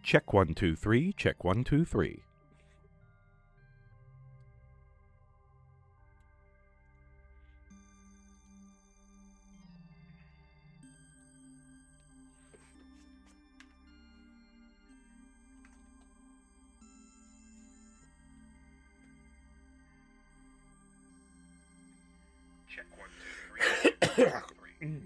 Check 1 2 3. Check 1 2 3. Check 1 2 3.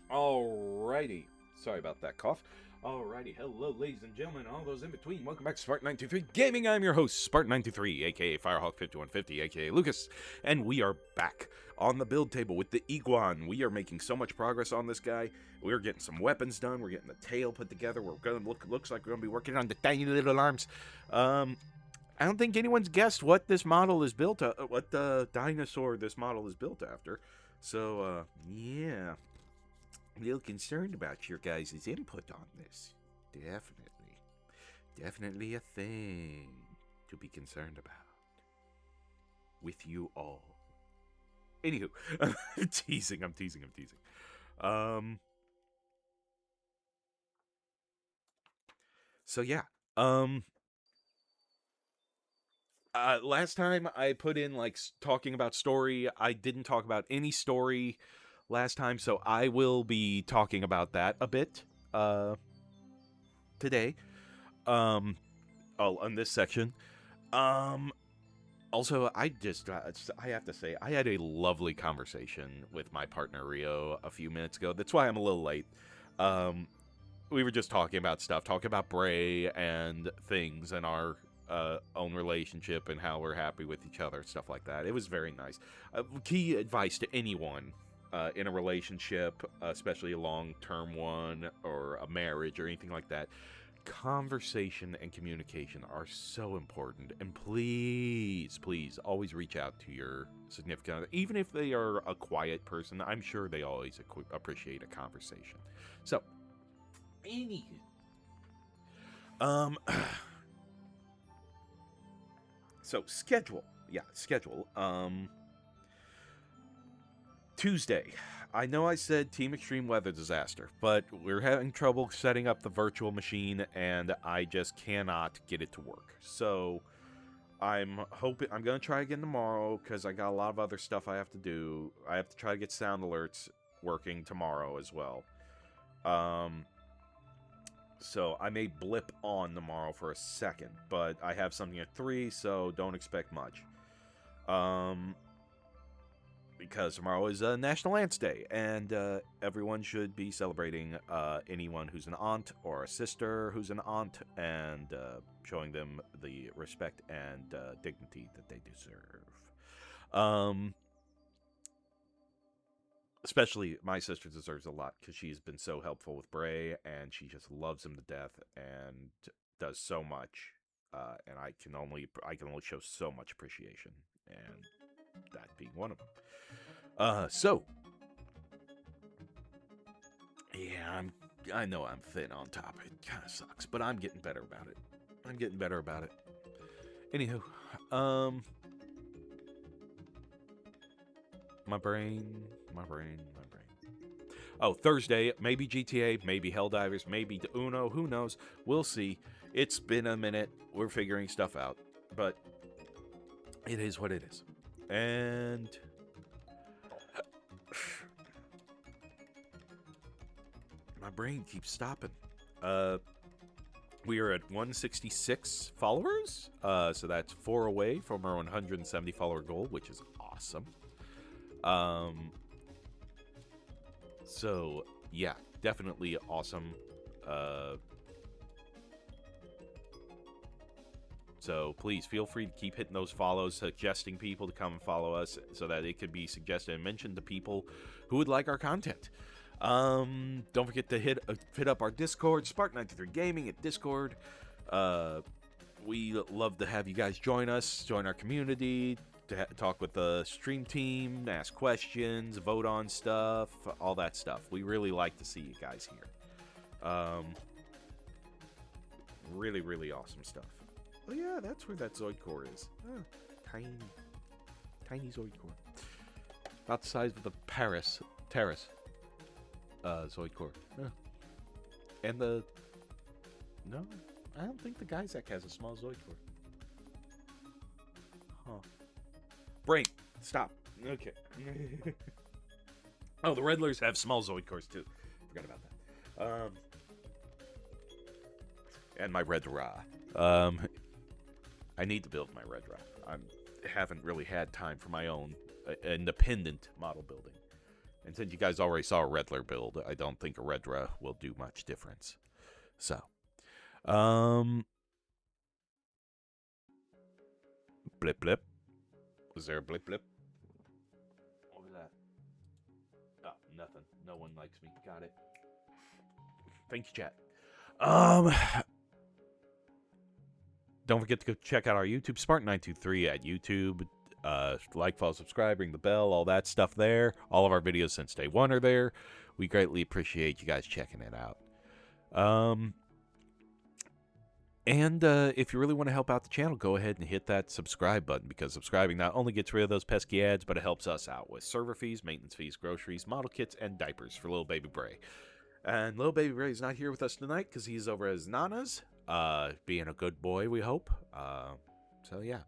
Alrighty. Sorry about that cough. Alrighty. Hello, ladies and gentlemen, all those in between. Welcome back to Spartan923 Gaming. I'm your host, Spartan923, aka Firehawk5150, aka Lucas. And we are back on the build table with the Igaun. We are making so much progress on this guy. We're getting some weapons done. We're getting the tail put together. We're gonna looks like we're gonna be working on the tiny little arms. I don't think anyone's guessed what this model is built what dinosaur this model is built after. So yeah. A little concerned about your guys' input on this. Definitely a thing to be concerned about. With you all. Anywho, I'm teasing. So yeah. Last time I put in like talking about story. I didn't talk about any story last time, so I will be talking about that a bit today on this section. Also, I have to say I had a lovely conversation with my partner Rio a few minutes ago. That's why I'm a little late. We were just talking about stuff, talking about Bray and things and our own relationship and how we're happy with each other, stuff like that. It was very nice. Key advice to anyone in a relationship, especially a long-term one or a marriage or anything like that, conversation and communication are so important. And please always reach out to your significant other, even if they are a quiet person. I'm sure they always appreciate a conversation. So, anywho, so schedule. Tuesday. I know I said Team Extreme Weather Disaster, but we're having trouble setting up the virtual machine, and I just cannot get it to work. So I'm going to try again tomorrow, because I got a lot of other stuff I have to do. I have to try to get sound alerts working tomorrow as well. So I may blip on tomorrow for a second, but I have something at 3, so don't expect much. Because tomorrow is National Aunts Day, and everyone should be celebrating anyone who's an aunt or a sister who's an aunt, and showing them the respect and dignity that they deserve. Especially my sister deserves a lot, because she's been so helpful with Bray, and she just loves him to death and does so much. And I can only show so much appreciation, and that being one of them. So yeah, I know I'm thin on top. It kind of sucks, but I'm getting better about it. Anywho, my brain. Oh, Thursday, maybe GTA, maybe Helldivers, maybe Uno, who knows? We'll see. It's been a minute. We're figuring stuff out, but it is what it is. And my brain keeps stopping. We are at 166 followers, so that's 4 away from our 170 follower goal, which is awesome. So yeah, definitely awesome. So please feel free to keep hitting those follows, suggesting people to come and follow us, so that it could be suggested and mentioned to people who would like our content. Don't forget to hit up our Discord, Spartan923 Gaming at Discord. We love to have you guys join us, join our community, to talk with the stream team, ask questions, vote on stuff, all that stuff. We really like to see you guys here. Really, really awesome stuff. Oh yeah, that's where that Zoid core is. Oh, tiny Zoid core. About the size of the terrace. Zoid core. And the No, I don't think the Geysack has a small Zoid core. Huh. Brain, stop. Okay. Oh, the Redlers have small Zoid cores too. Forgot about that. And my Red Ra. I need to build my Red Ra. I haven't really had time for my own independent model building. And since you guys already saw a Redler build, I don't think a Red Ra will do much difference. So, blip blip. Was there a blip blip? What was that? Oh, nothing. No one likes me. Got it. Thank you, chat. Don't forget to go check out our YouTube, Spartan923 at YouTube. Like, follow, subscribe, ring the bell, all that stuff there. All of our videos since day one are there. We greatly appreciate you guys checking it out. And if you really want to help out the channel, go ahead and hit that subscribe button, because subscribing not only gets rid of those pesky ads, but it helps us out with server fees, maintenance fees, groceries, model kits, and diapers for little baby Bray. And little baby Bray is not here with us tonight because he's over at Nana's, being a good boy, we hope. So yeah.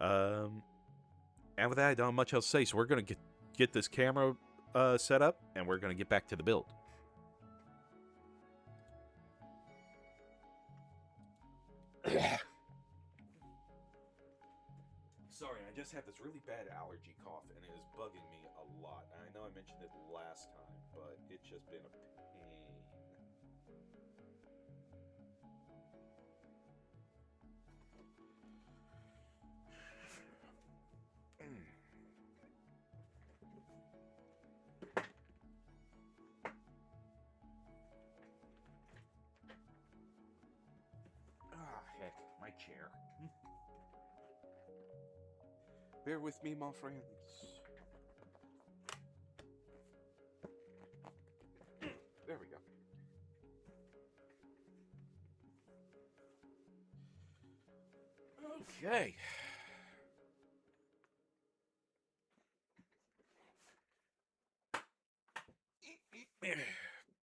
And with that, I don't have much else to say, so we're going to get this camera set up, and we're going to get back to the build. Sorry, I just have this really bad allergy cough, and it is bugging me a lot. And I know I mentioned it last time, but it's just been a pain. Ah, heck, my chair. Bear with me, my friends. There we go. Okay.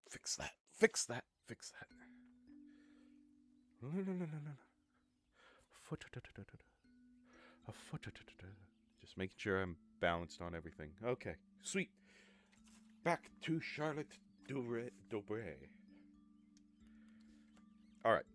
Fix that. Fix that. Fix that. Just making sure I'm balanced on everything. Okay, sweet. Back to Charlotte Dobre. All right.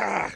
Ah.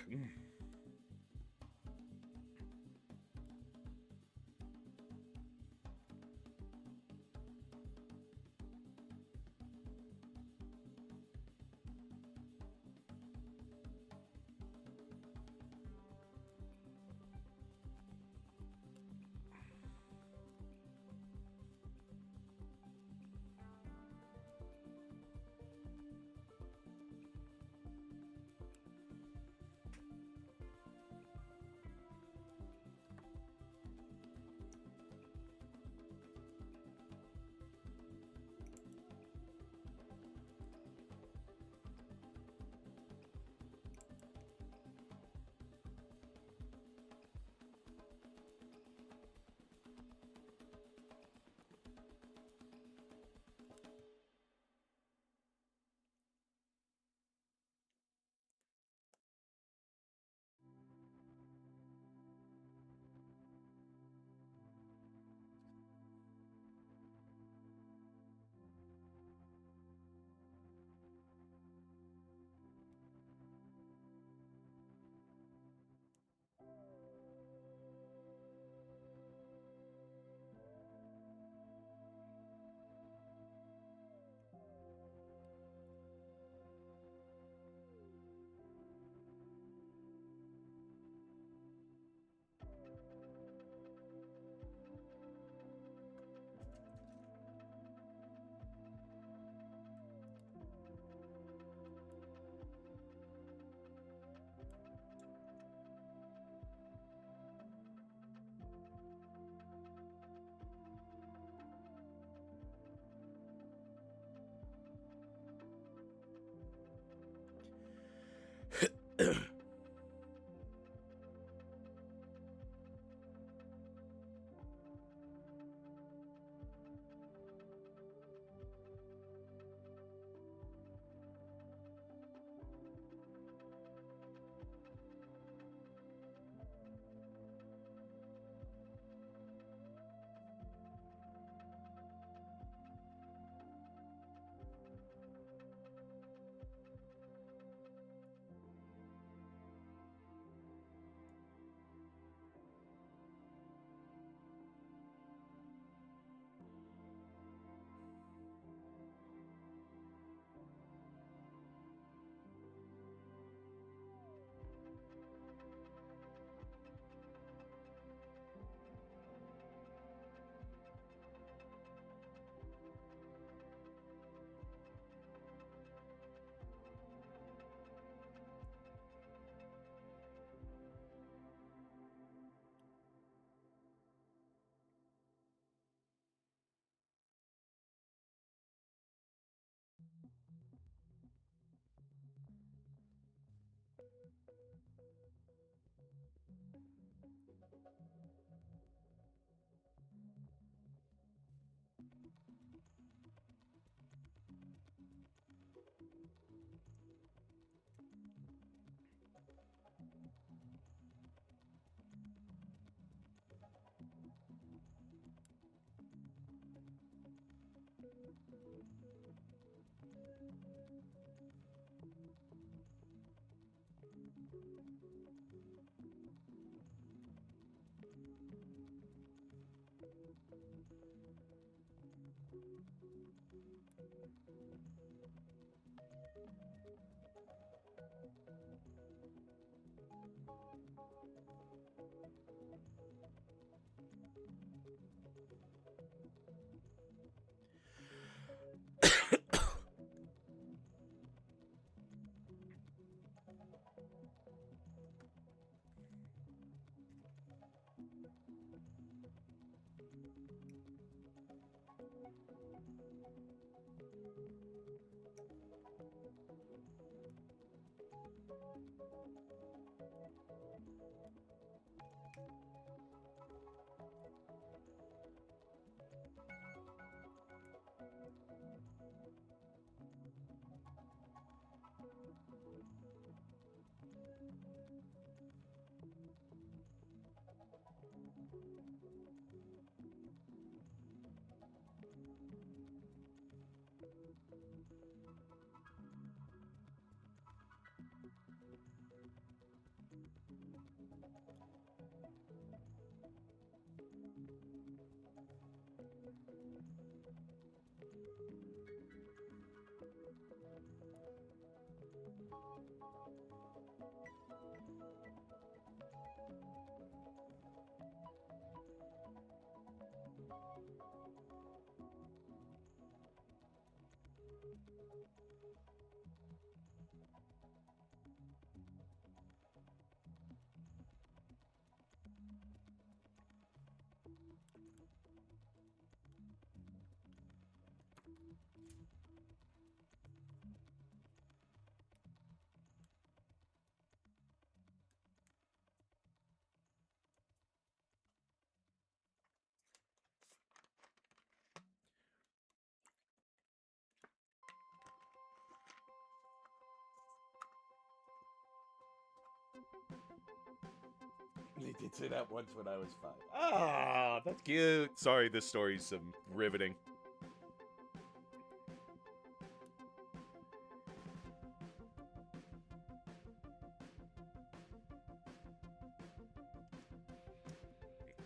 They did say that once when I was 5. Ah, that's cute. Sorry, this story's riveting.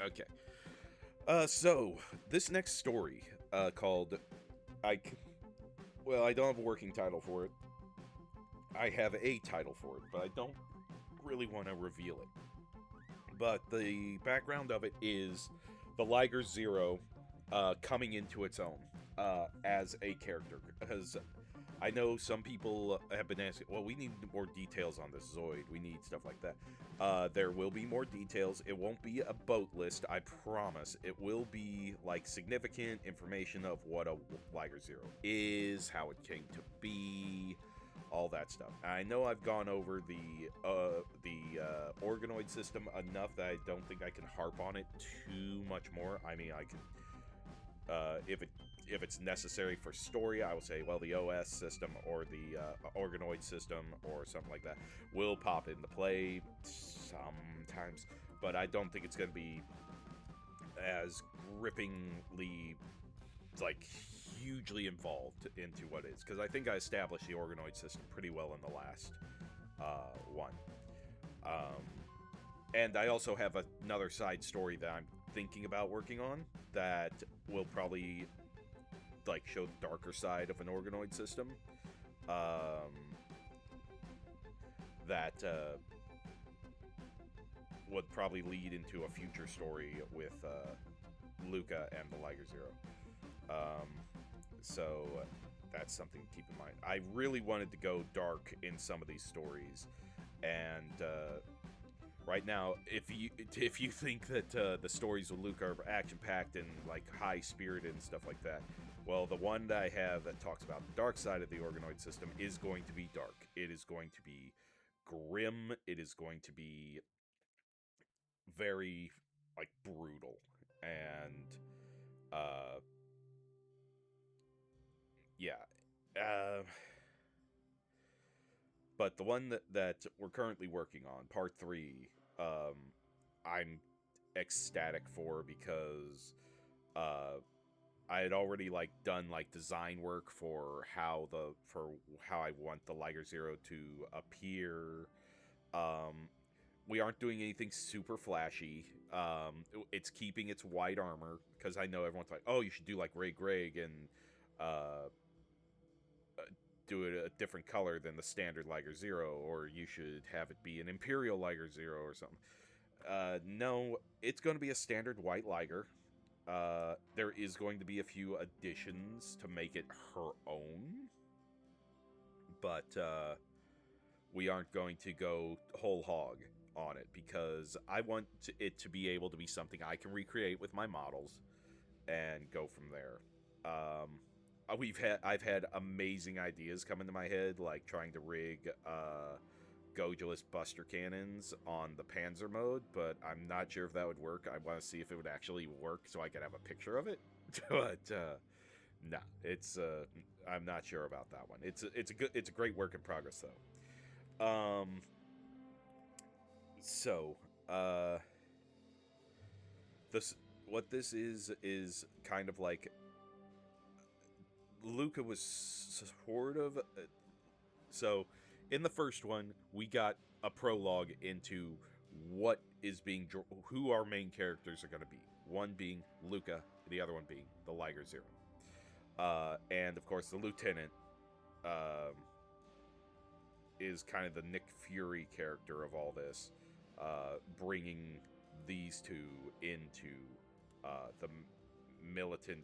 Okay. So this next story, called I, well, I don't have a working title for it. I have a title for it, but I don't really want to reveal it. But the background of it is the Liger Zero coming into its own as a character. Because I know some people have been asking, well, we need more details on this Zoid. We need stuff like that. There will be more details. It won't be a boat list, I promise. It will be like significant information of what a Liger Zero is, how it came to be, all that stuff. I know I've gone over the organoid system enough that I don't think I can harp on it too much more. I mean, I can, if it's necessary for story, I will say, well, the OS system or the organoid system or something like that will pop into play sometimes, but I don't think it's going to be as grippingly, like, hugely involved into what it is, because I think I established the organoid system pretty well in the last one. And I also have another side story that I'm thinking about working on that will probably, like, show the darker side of an organoid system. That would probably lead into a future story with Luca and the Liger Zero. So that's something to keep in mind. I really wanted to go dark in some of these stories, and right now, if you think that the stories with Luke are action-packed and like high-spirited and stuff like that, well, the one that I have that talks about the dark side of the organoid system is going to be dark. It is going to be grim. It is going to be very, like, brutal, and yeah. But the one that we're currently working on, part 3, I'm ecstatic for, because I had already, like, done, like, design work for how I want the Liger Zero to appear. We aren't doing anything super flashy. It's keeping its white armor, because I know everyone's like, oh, you should do like Ray Gregg and do it a different color than the standard Liger Zero, or you should have it be an Imperial Liger Zero or something. No, it's going to be a standard white Liger. There is going to be a few additions to make it her own, but we aren't going to go whole hog on it, because I want it to be able to be something I can recreate with my models and go from there. I've had amazing ideas come into my head, like trying to rig Gojulus Buster Cannons on the Panzer mode, but I'm not sure if that would work. I want to see if it would actually work so I could have a picture of it. But nah, it's I'm not sure about that one. It's a great work in progress though. So this what this is kind of like, Luca was sort of so in the first one we got a prologue into what is being who our main characters are going to be. One being Luca, the other one being the Liger Zero, and of course the lieutenant is kind of the Nick Fury character of all this, bringing these two into the militant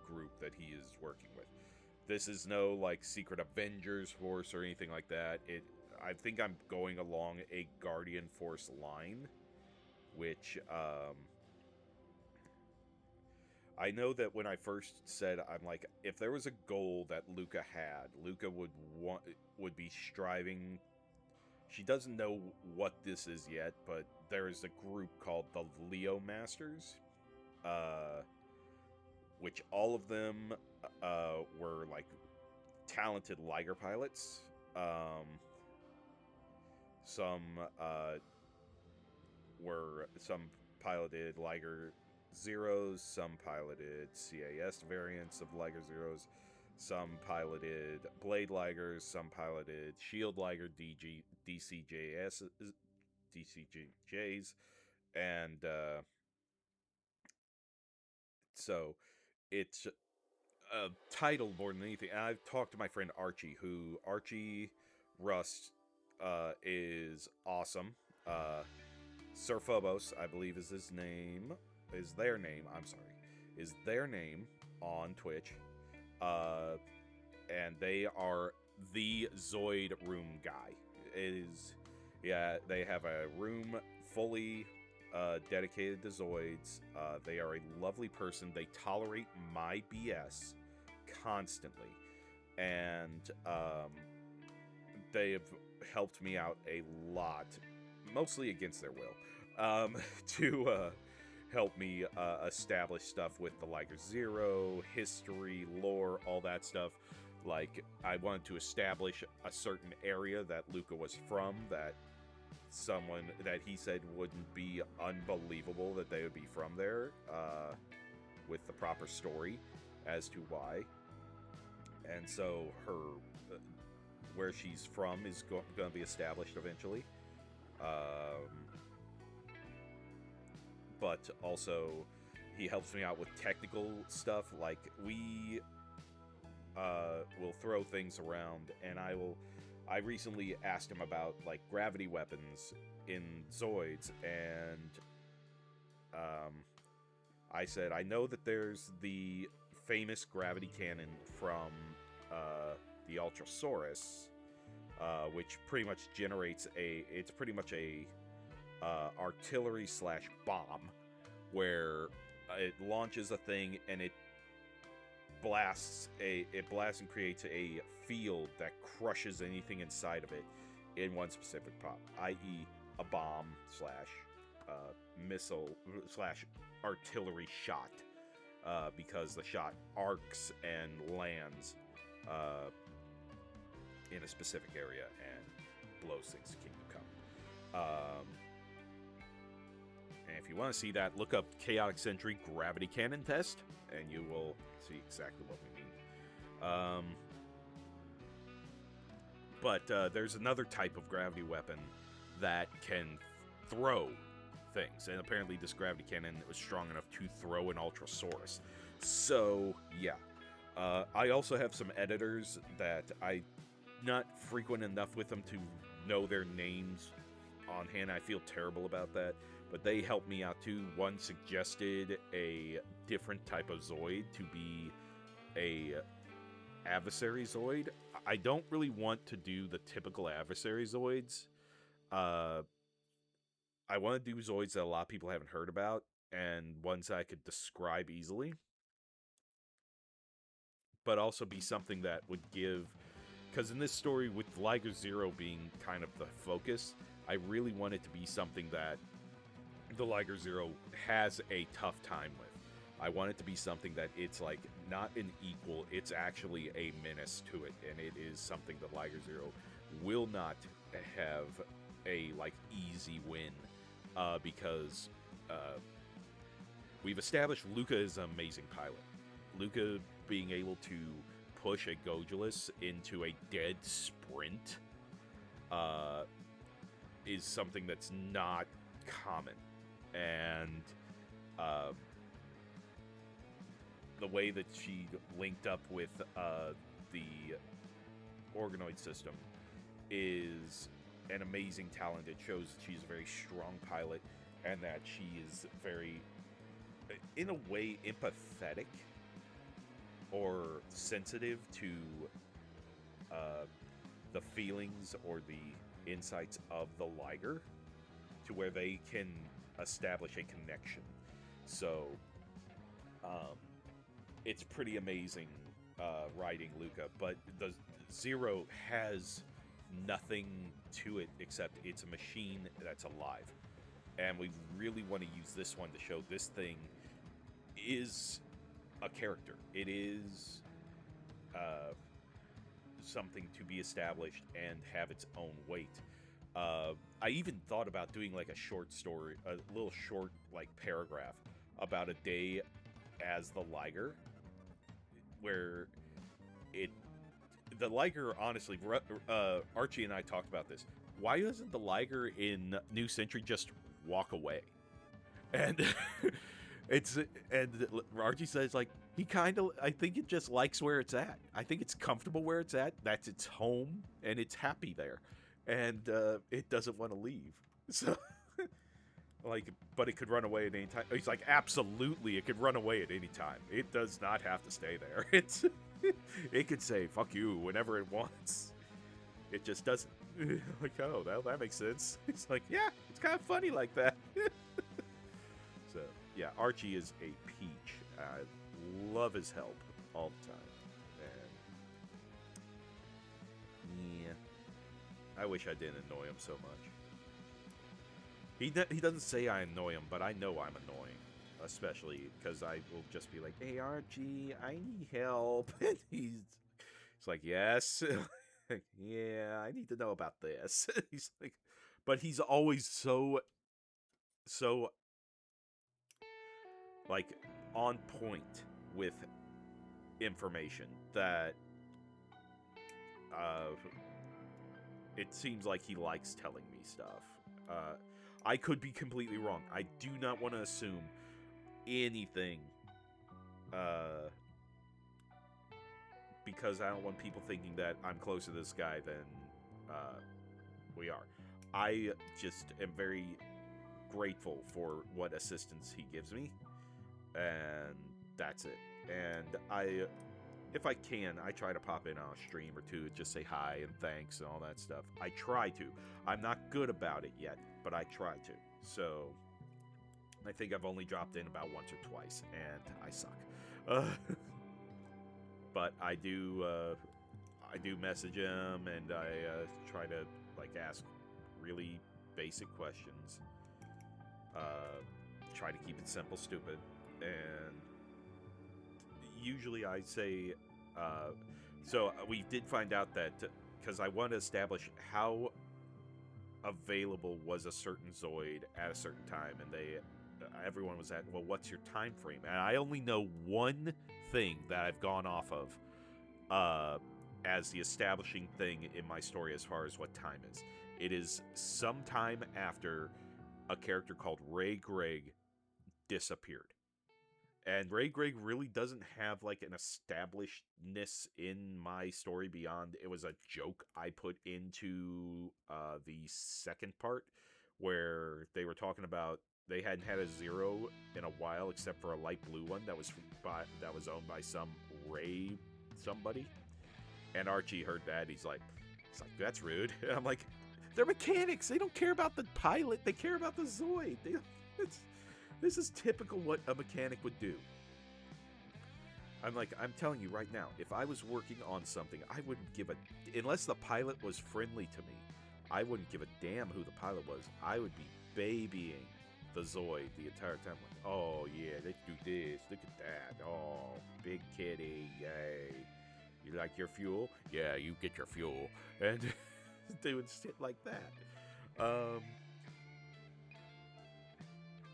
group that he is working with. This is no, like, secret Avengers force or anything like that. I think I'm going along a Guardian Force line, which I know that when I first said, I'm like, if there was a goal that Luca had, Luca would be striving. She doesn't know what this is yet, but there is a group called the Leo Masters, which all of them were like talented Liger pilots. Some were some piloted Liger Zeros, some piloted CAS variants of Liger Zeros, some piloted Blade Ligers, some piloted Shield Liger DCJs, DCJs, and so it's a title more than anything. And I've talked to my friend Archie, who Archie Rust is awesome. Sir Phobos, I believe is his name, is their name. I'm sorry, is their name on Twitch, and they are the Zoid room guy. It is, yeah, they have a room fully dedicated to Zoids. They are a lovely person. They tolerate my BS constantly, and they have helped me out a lot, mostly against their will, to help me establish stuff with the Liger Zero, history, lore, all that stuff. Like, I wanted to establish a certain area that Luca was from, that someone that he said wouldn't be unbelievable that they would be from there, with the proper story as to why. And so her, where she's from is going to be established eventually. But also, he helps me out with technical stuff. Like, we will throw things around, and I recently asked him about, like, gravity weapons in Zoids, and I said, I know that there's the famous gravity cannon from the Ultrasaurus, which pretty much generates it's pretty much a artillery slash bomb, where it launches a thing and it blasts and creates a field that crushes anything inside of it in one specific pop, i.e. a bomb slash missile slash artillery shot, because the shot arcs and lands in a specific area and blows things to Kingdom Come. And if you want to see that, look up Chaotic Sentry Gravity Cannon Test, and you will see exactly what we mean. But there's another type of gravity weapon that can throw things, and apparently this gravity cannon was strong enough to throw an Ultrasaurus. So, yeah. I also have some editors that I'm not frequent enough with them to know their names on hand. I feel terrible about that, but they helped me out too. One suggested a different type of Zoid to be a adversary Zoid. I don't really want to do the typical adversary Zoids. I want to do Zoids that a lot of people haven't heard about, and ones that I could describe easily, but also be something that would give... Because in this story, with Liger Zero being kind of the focus, I really want it to be something that the Liger Zero has a tough time with. I want it to be something that it's like not an equal, it's actually a menace to it, and it is something that Liger Zero will not have a like easy win, because we've established Luca is an amazing pilot. Luca being able to push a Gojulus into a dead sprint is something that's not common. And the way that she linked up with the organoid system is an amazing talent. It shows that she's a very strong pilot, and that she is very, in a way, empathetic or sensitive to the feelings or the insights of the Liger, to where they can establish a connection. So it's pretty amazing riding Luca, but the Zero has nothing to it except it's a machine that's alive, and we really want to use this one to show this thing is a character. It is something to be established and have its own weight. I even thought about doing like a short story, a little short like paragraph about a day as the Liger, where it the Liger, honestly, Archie and I talked about this. Why doesn't the Liger in New Century just walk away? And it's and Archie says like he kind of, I think it just likes where it's at. I think it's comfortable where it's at. That's its home, and it's happy there, and it doesn't want to leave. So like, but it could run away at any time. He's like, absolutely, it could run away at any time. It does not have to stay there. It's it could say fuck you whenever it wants. It just doesn't. Like, oh, that makes sense. It's like, yeah, it's kind of funny like that. So yeah, Archie is a peach. I love his help all the time. And yeah, I wish I didn't annoy him so much. He doesn't say I annoy him, but I know I'm annoying, especially because I will just be like, "Hey Archie, I need help," and he's like, "Yes." Yeah, I need to know about this. He's like, but he's always so like on point with information that uh it seems like he likes telling me stuff. I could be completely wrong. I do not want to assume anything uh because I don't want people thinking that I'm closer to this guy than uh we are. I just am very grateful for what assistance he gives me, and that's it. And if I can, I try to pop in on a stream or two and just say hi and thanks and all that stuff. I try to. I'm not good about it yet, but I try to. So I think I've only dropped in about once or twice, and I suck. Uh, but I do message him, and I try to like ask really basic questions. Try to keep it simple, stupid, and usually I say. So we did find out that because I want to establish how available was a certain Zoid at a certain time, and everyone was at, well, what's your time frame? And I only know one thing that I've gone off of as the establishing thing in my story as far as what time is. It is sometime after a character called Ray Gregg disappeared. And Ray Gregg really doesn't have like an establishedness in my story beyond it was a joke I put into the second part where they were talking about they hadn't had a zero in a while except for a light blue one that was owned by some Ray somebody. And Archie heard that. He's like, that's rude. And I'm like, they're mechanics. They don't care about the pilot. They care about the Zoid. This is typical what a mechanic would do. I'm like, I'm telling you right now, if I was working on something, I wouldn't give a... Unless the pilot was friendly to me, I wouldn't give a damn who the pilot was. I would be babying the Zoid the entire time. Like, oh, yeah, let's do this. Look at that. Oh, big kitty. Yay. You like your fuel? Yeah, you get your fuel. And they would sit like that.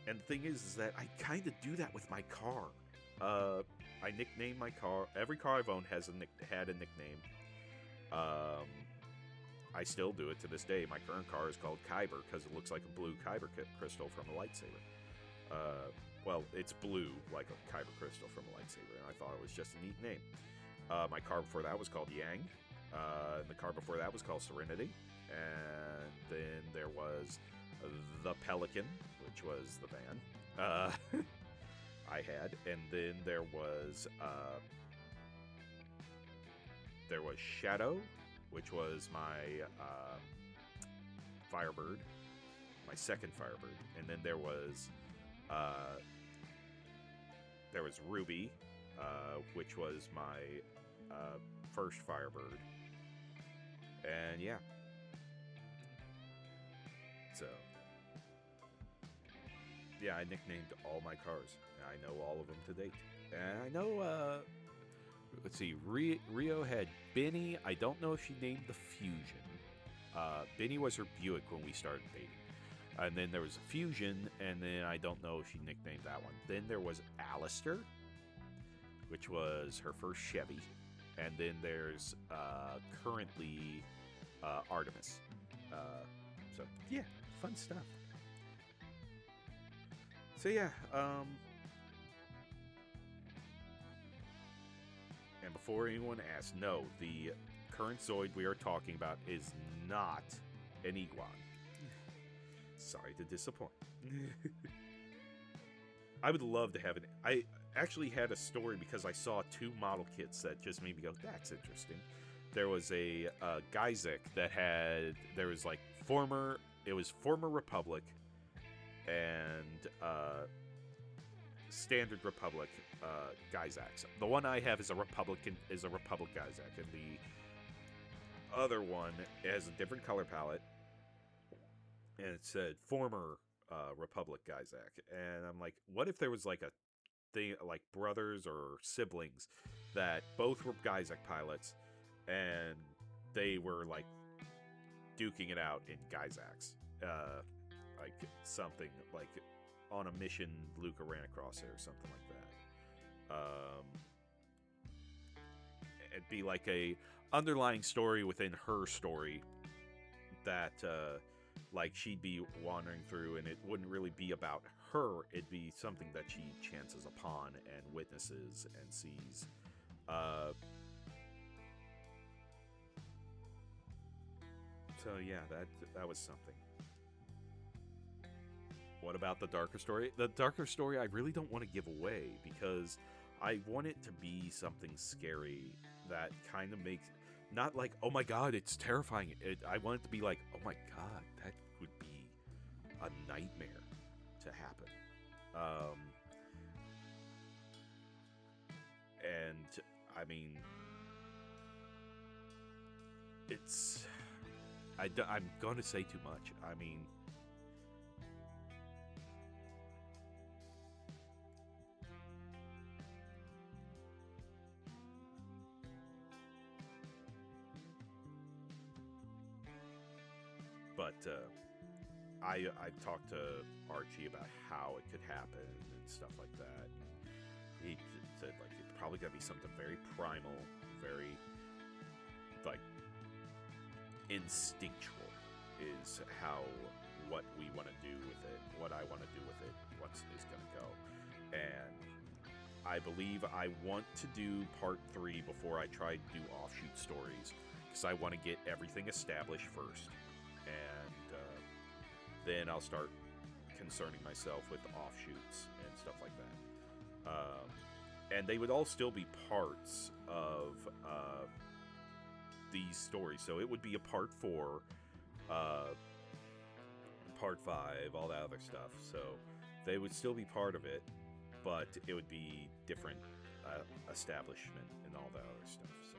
And the thing is that I kind of do that with my car. I nickname my car. Every car I've owned had a nickname. I still do it to this day. My current car is called Kyber because it looks like a blue Kyber crystal from a lightsaber. Well, it's blue like a Kyber crystal from a lightsaber, and I thought it was just a neat name. My car before that was called Yang. And the car before that was called Serenity. And then there was the Pelican, which was the van I had. And then there was Shadow, which was my Firebird, my second Firebird. And then there was Ruby, which was my first Firebird. And yeah. So, yeah, I nicknamed all my cars. I know all of them to date. And I know, let's see, Rio had Benny. I don't know if she named the Fusion. Benny was her Buick when we started dating. And then there was a Fusion, and then I don't know if she nicknamed that one. Then there was Alistair, which was her first Chevy. And then there's currently Artemis. So, yeah, fun stuff. So, yeah. And before anyone asks, no, the current Zoid we are talking about is not an Igaun. Sorry to disappoint. I would love to have it. I actually had a story because I saw 2 model kits that just made me go, that's interesting. There was a Gizek that had, there was like former Republic and standard Republic Gizeks. The one I have is a Republic Gizek, and the other one has a different color palette, and it said former Republic Gizek. And I'm like, what if there was like a thing like brothers or siblings that both were Gizek pilots, and they were like duking it out in Gizeks, like something like on a mission Luca ran across it or something like that. It'd be like a underlying story within her story that like she'd be wandering through, and it wouldn't really be about her. It'd be something that she chances upon and witnesses and sees. So yeah, that was something. What about the darker story? The darker story I really don't want to give away because I want it to be something scary that kind of makes, not like, oh my god, it's terrifying. I want it to be like, oh my god, that would be a nightmare to happen. And I mean, it's, I'm going to say too much. I mean, but I've talked to Archie about how it could happen and stuff like that. He said like it's probably gonna be something very primal, very like instinctual is how what we want to do with it, what I want to do with it, what is gonna go. And I believe I want to do part 3 before I try to do offshoot stories because I want to get everything established first. And then I'll start concerning myself with offshoots and stuff like that. And they would all still be parts of these stories. So it would be a part 4, part 5, all that other stuff. So they would still be part of it, but it would be different establishment and all that other stuff. So.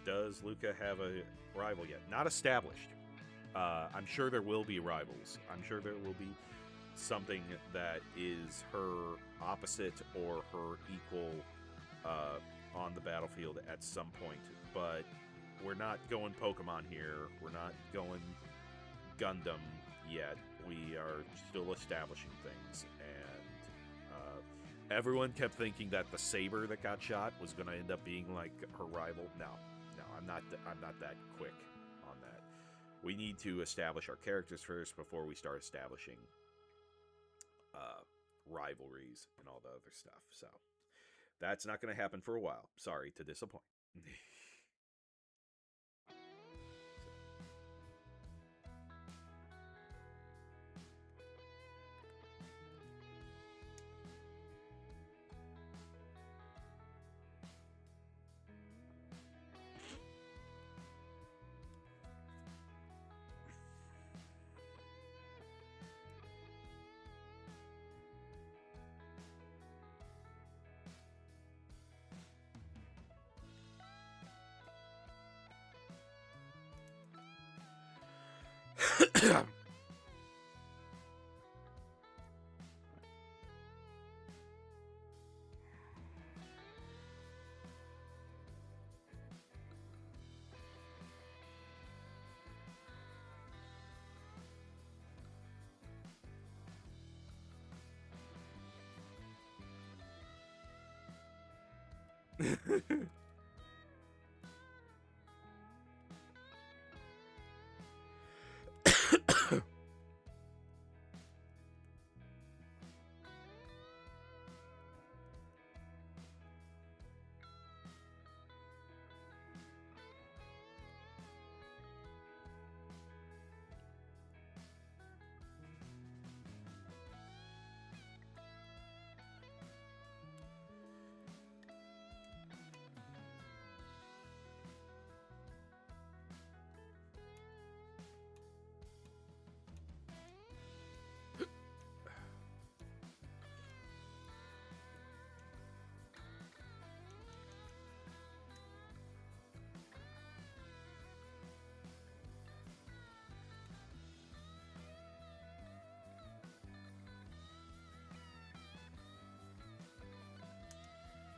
Does Luca have a rival yet? Not established. I'm sure there will be rivals. I'm sure there will be something that is her opposite or her equal on the battlefield at some point. But we're not going Pokemon here. We're not going Gundam yet. We are still establishing things. And everyone kept thinking that the saber that got shot was going to end up being like her rival. No, I'm not that quick on that. We need to establish our characters first before we start establishing rivalries and all the other stuff. So that's not going to happen for a while. Sorry to disappoint.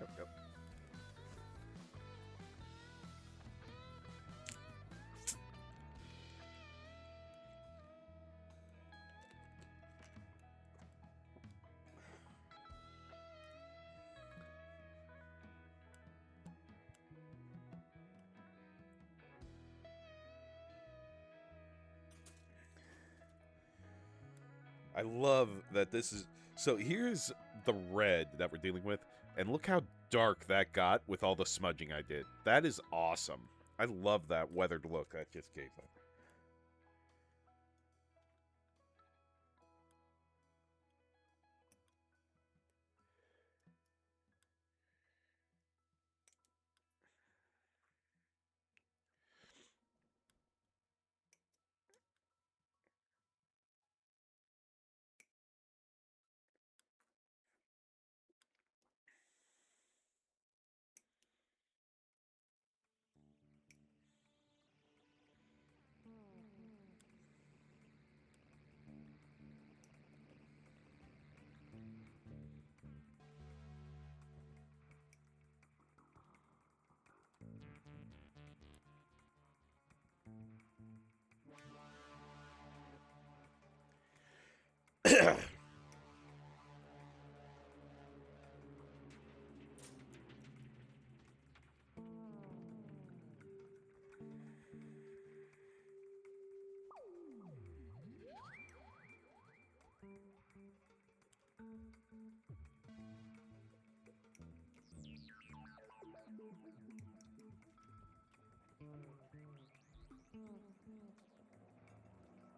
Yep, yep. I love that this is so here's the red that we're dealing with, and look how dark that got with all the smudging I did. That is awesome. I love that weathered look that just gave them.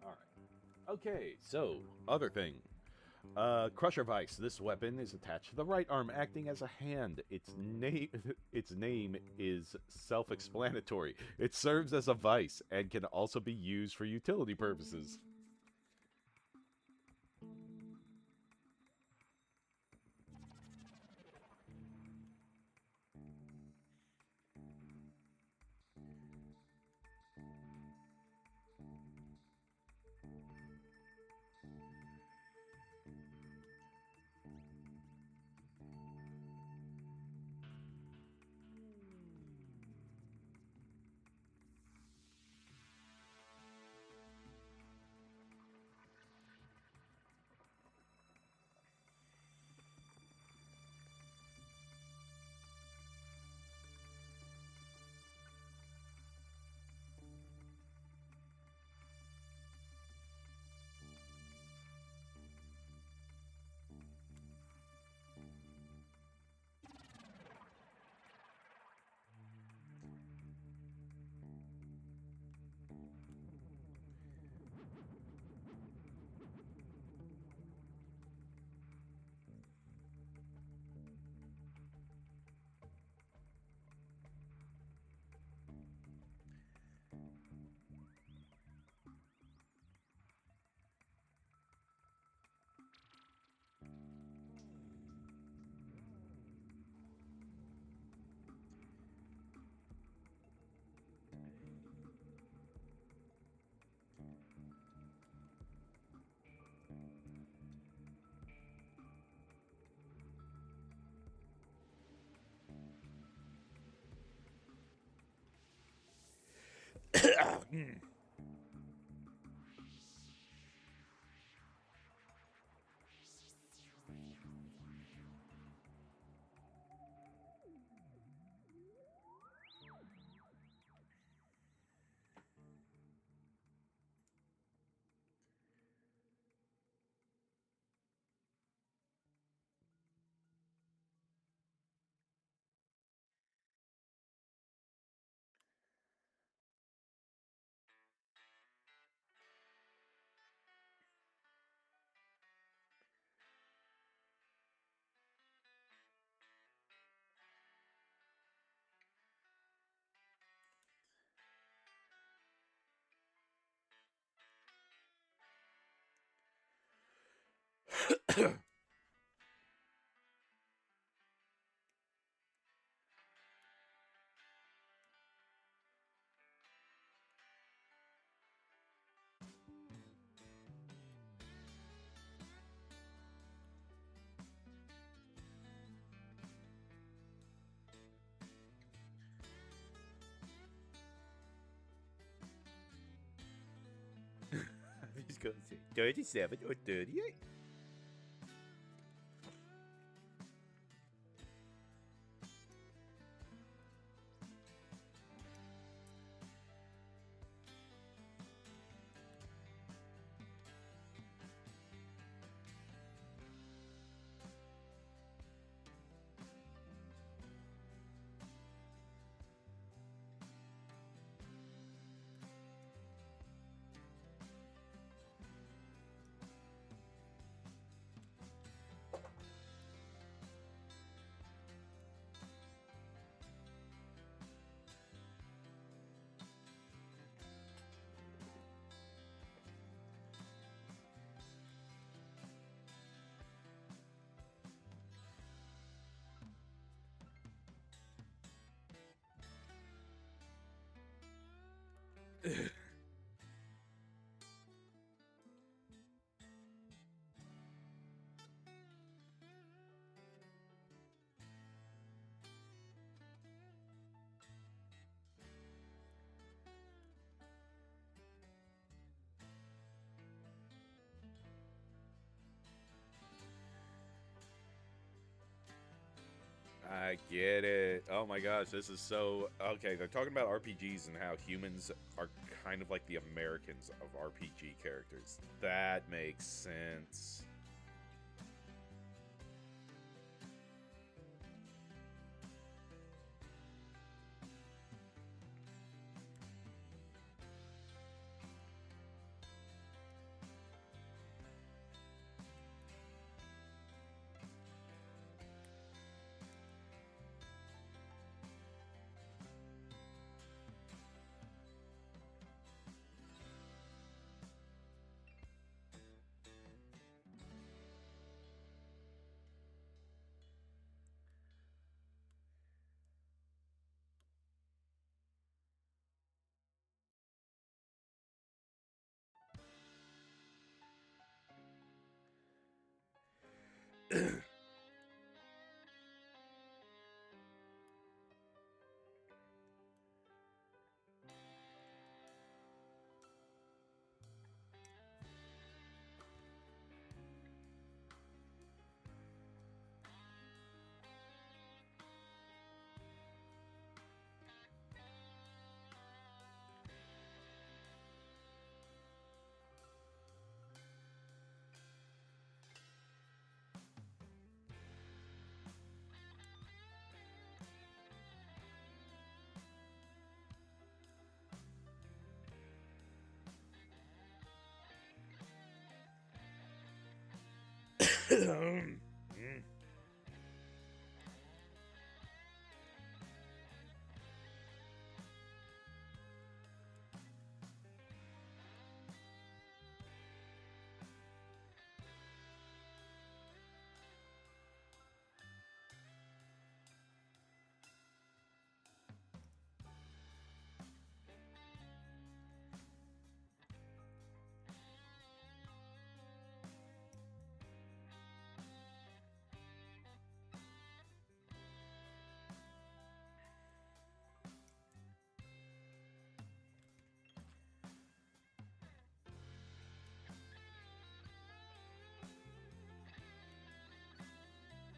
All right. Okay, so other thing. Crusher Vice. This weapon is attached to the right arm, acting as a hand. Its name, its name is self-explanatory. It serves as a vice and can also be used for utility purposes. He's going to say 37 or 38. I get it. Oh my gosh, this is so okay. They're talking about RPGs and how humans are kind of like the Americans of RPG characters. That makes sense.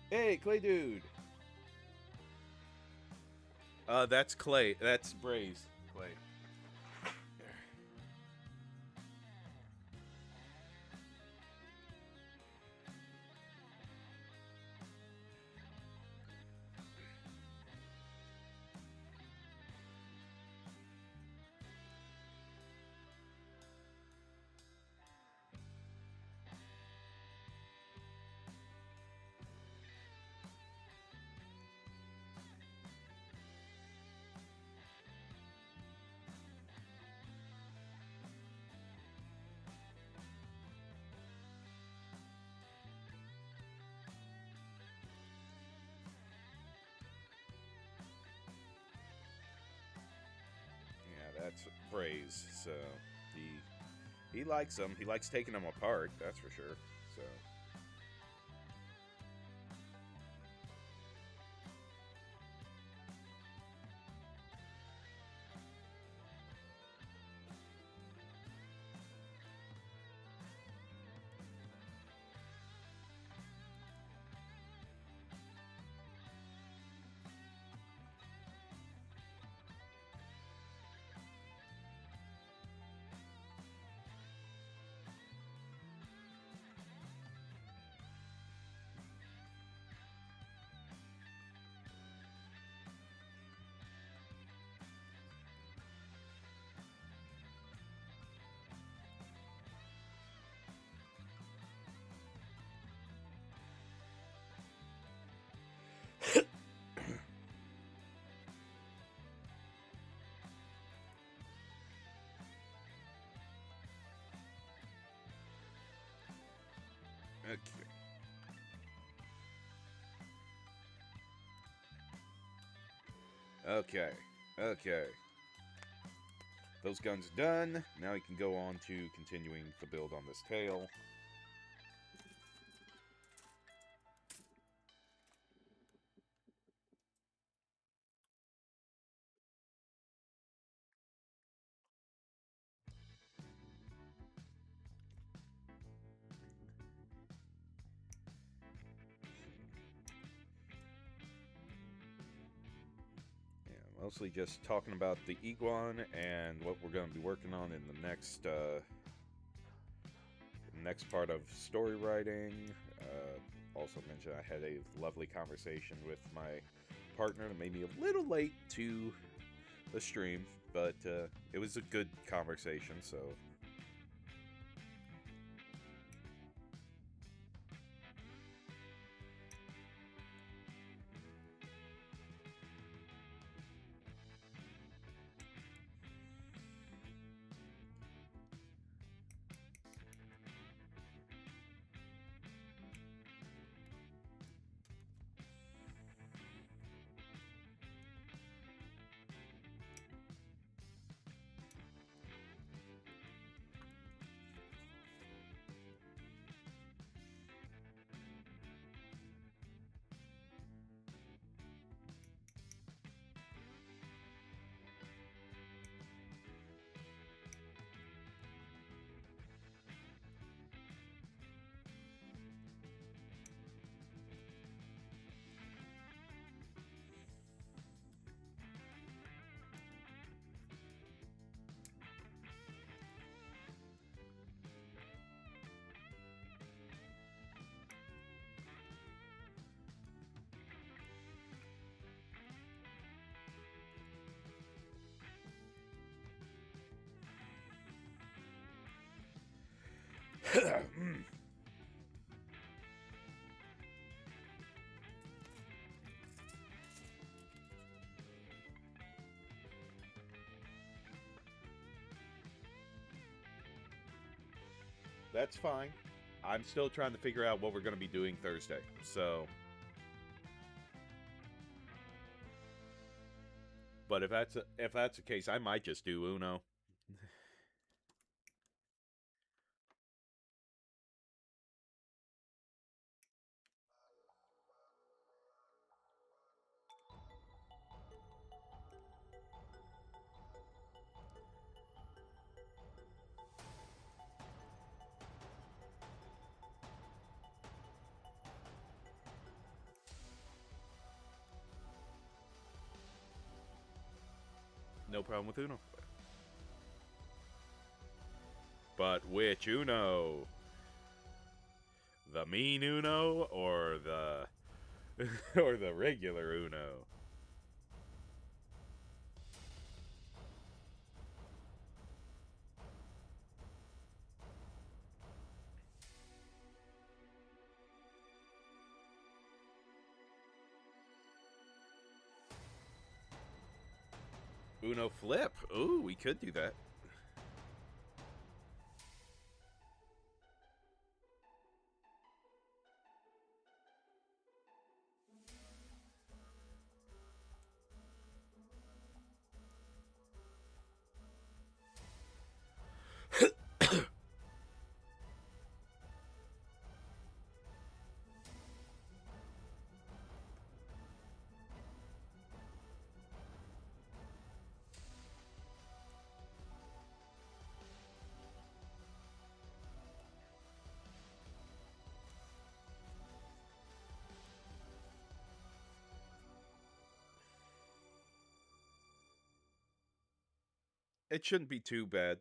Hey, Clay Dude. That's Clay. That's Braze. Clay. praise. So he likes them. He likes taking them apart. That's for sure. So. Okay. Okay. Okay. Those guns done. Now we can go on to continuing the build on this tail. Mostly just talking about the Igaun and what we're going to be working on in the next part of story writing. Also mentioned I had a lovely conversation with my partner that made me a little late to the stream, but it was a good conversation, so that's fine. I'm still trying to figure out what we're going to be doing Thursday. So, but if that's the case, I might just do Uno. No problem with Uno. But which Uno? The mean Uno or the or the regular Uno? Uno flip. Ooh, we could do that. It shouldn't be too bad.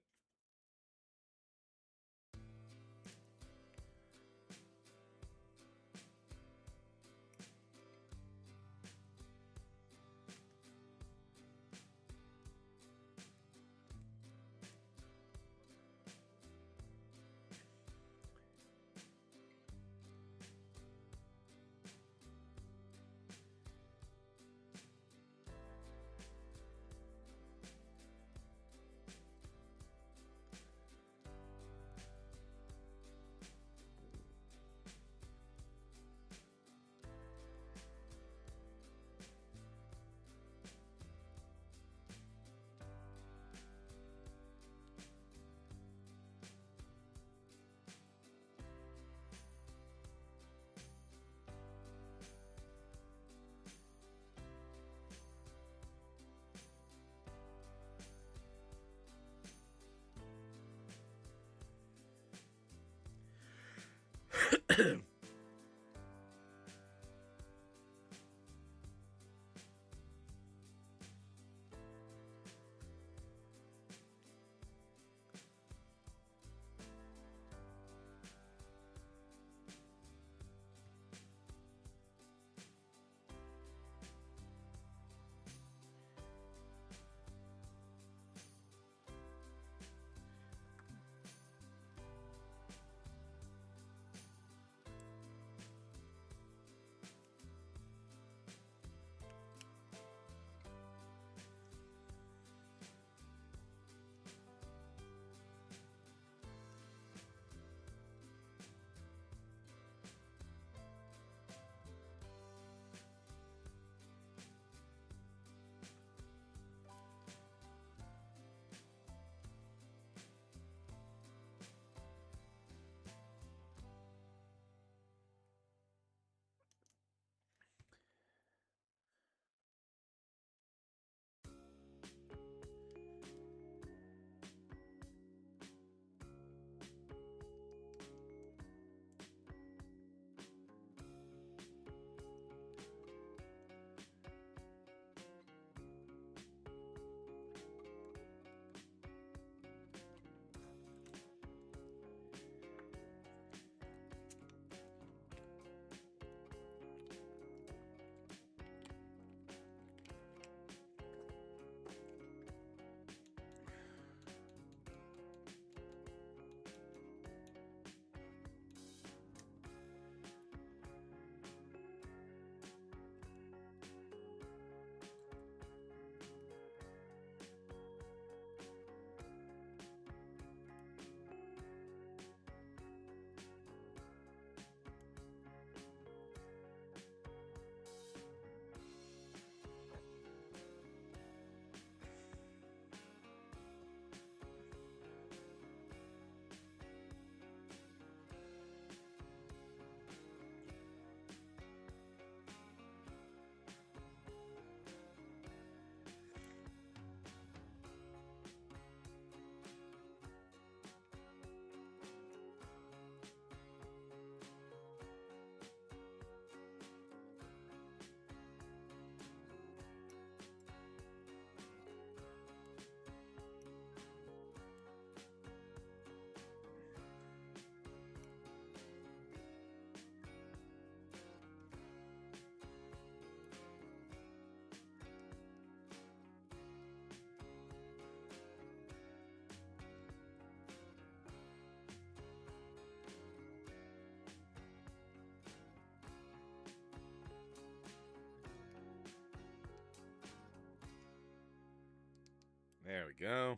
There we go.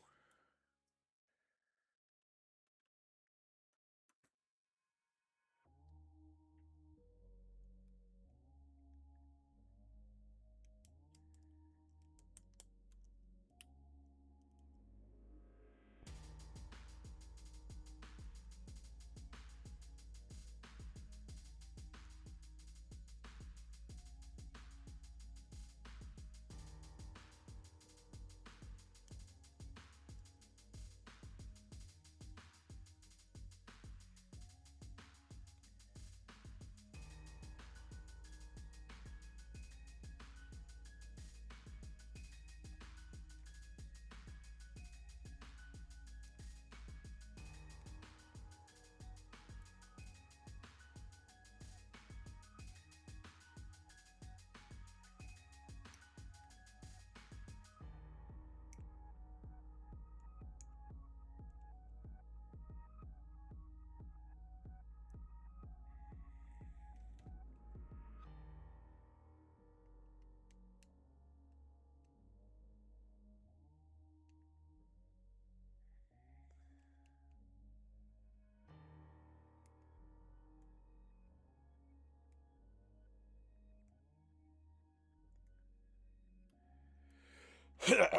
Here.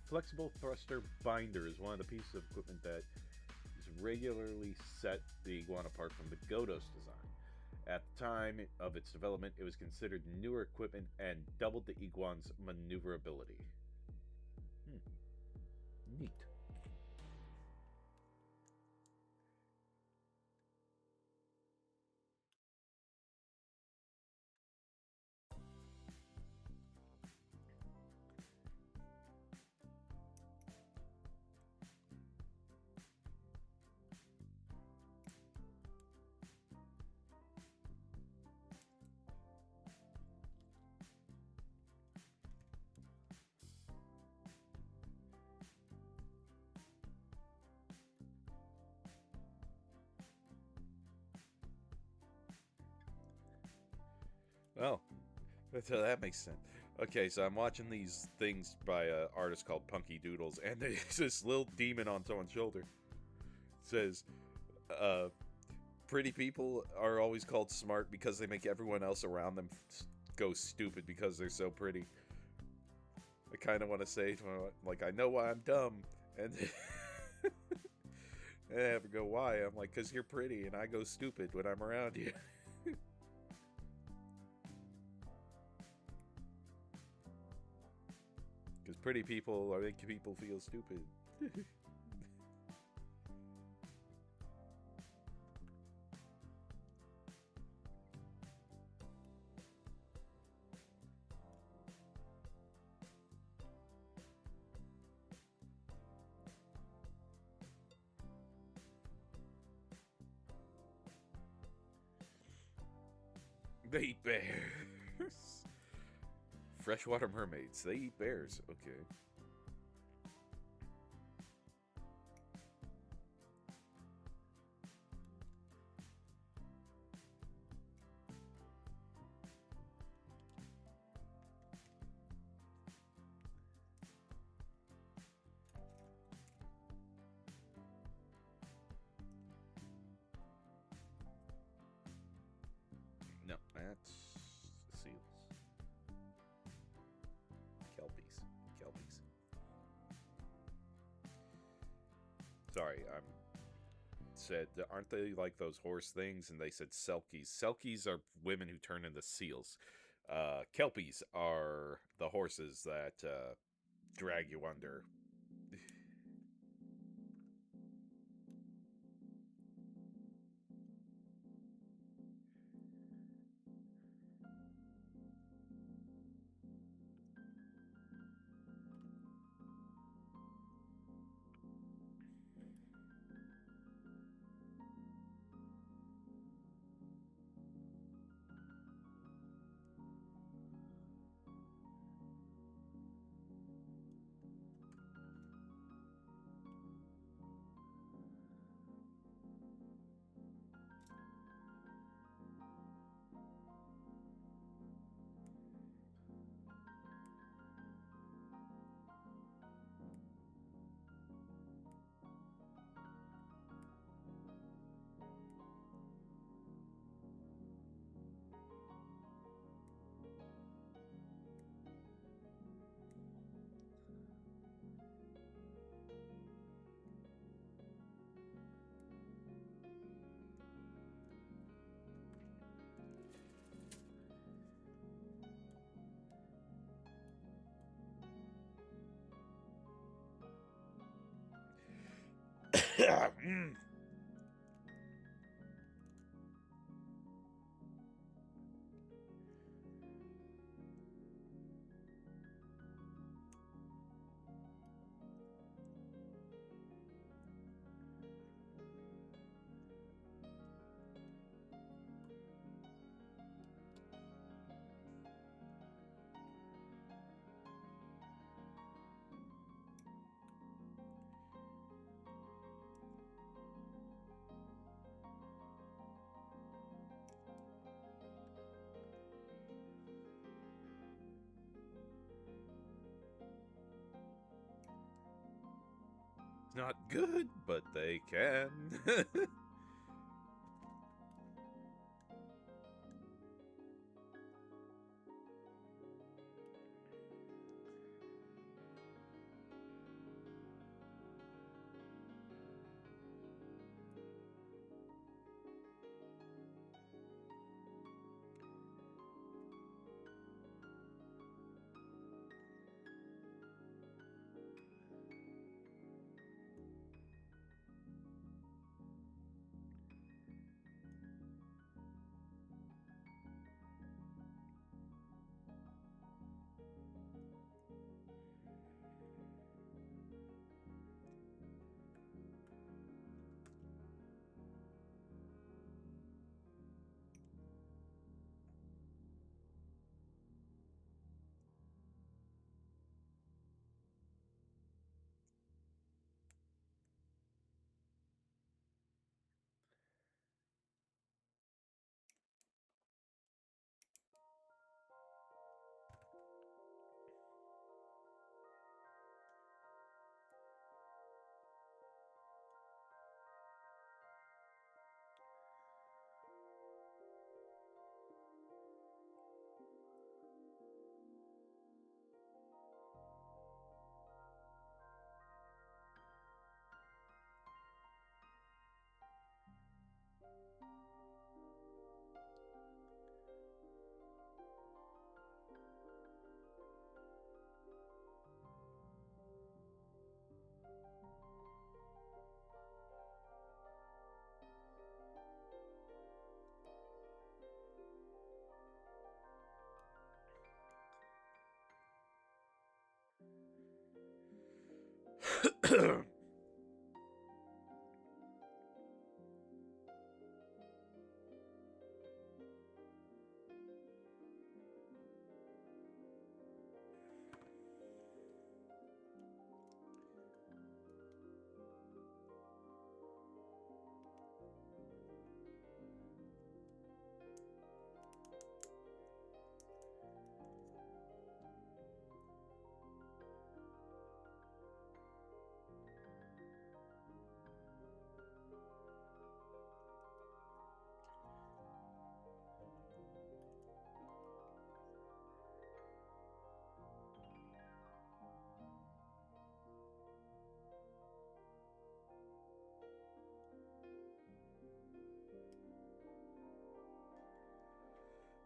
Flexible thruster binder is one of the pieces of equipment that is regularly set the Iguan apart from the Godos design. At the time of its development, it was considered newer equipment and doubled the Iguan's maneuverability. Neat. Well, so that makes sense. Okay, so I'm watching these things by an artist called Punky Doodles, and there's this little demon on someone's shoulder. It says, pretty people are always called smart because they make everyone else around them go stupid because they're so pretty. I kind of want to say, like, I know why I'm dumb, and and I have to go, why? I'm like, because you're pretty, and I go stupid when I'm around you. Because pretty people are making people feel stupid. They eat bears. Freshwater mermaids. They eat bears. Okay. No, that's seals. Kelpies. Kelpies. Sorry, I'm said, aren't they like those horse things? And they said selkies. Selkies are women who turn into seals. Kelpies are the horses that drag you under. Not good, but they can.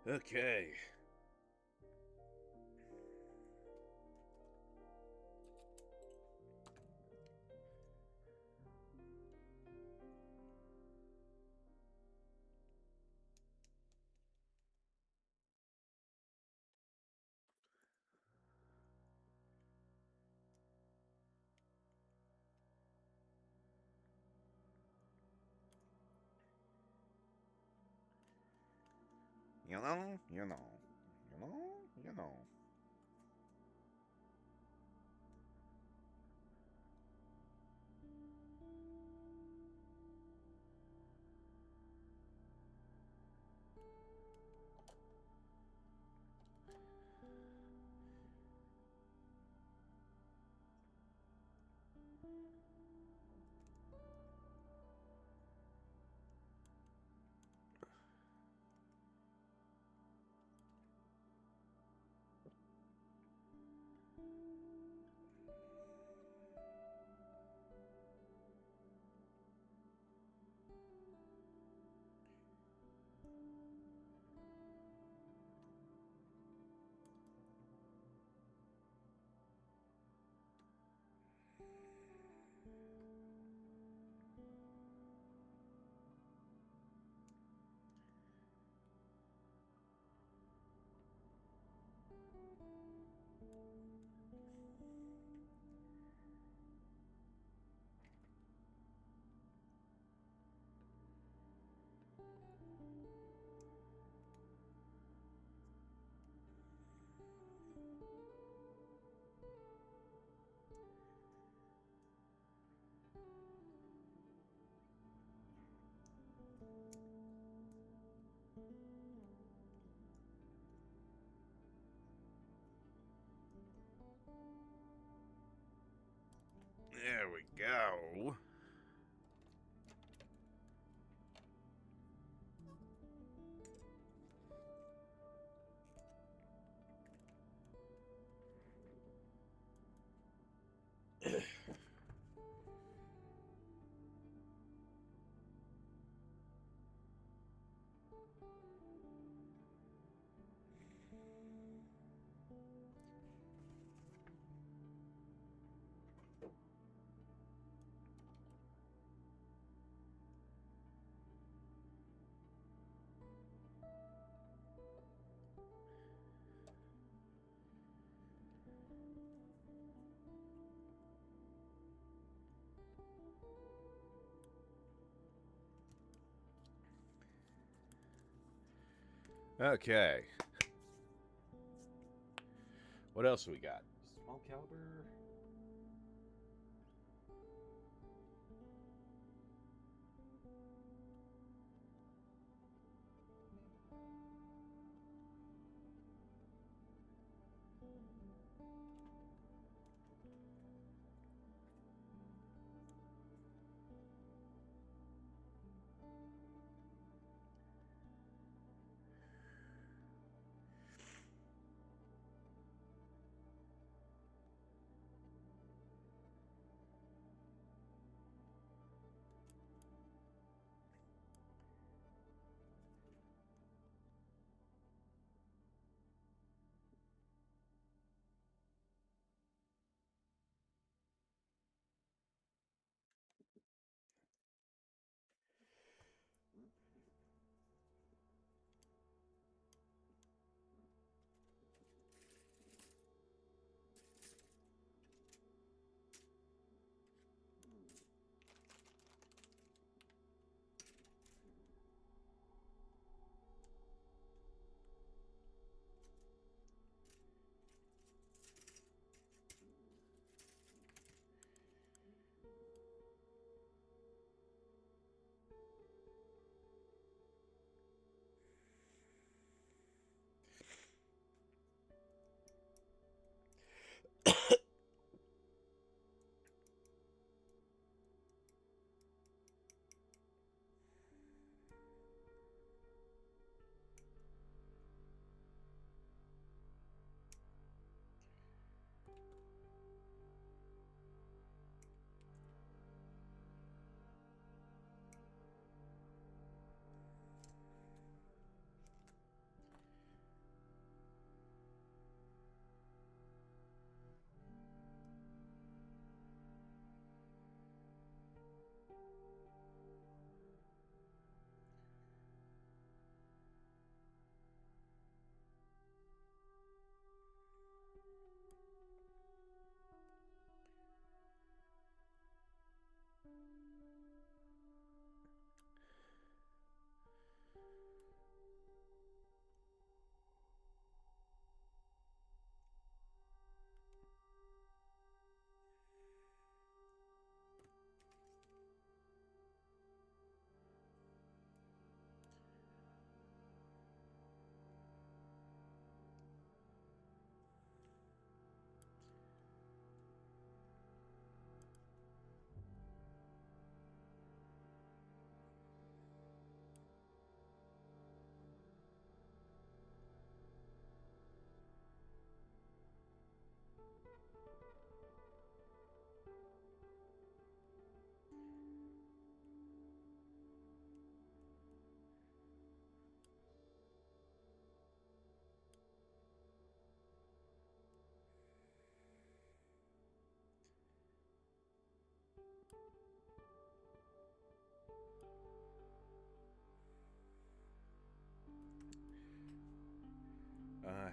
Okay. You know, you know, you know, you know. There we go. Okay. What else we got? Small caliber.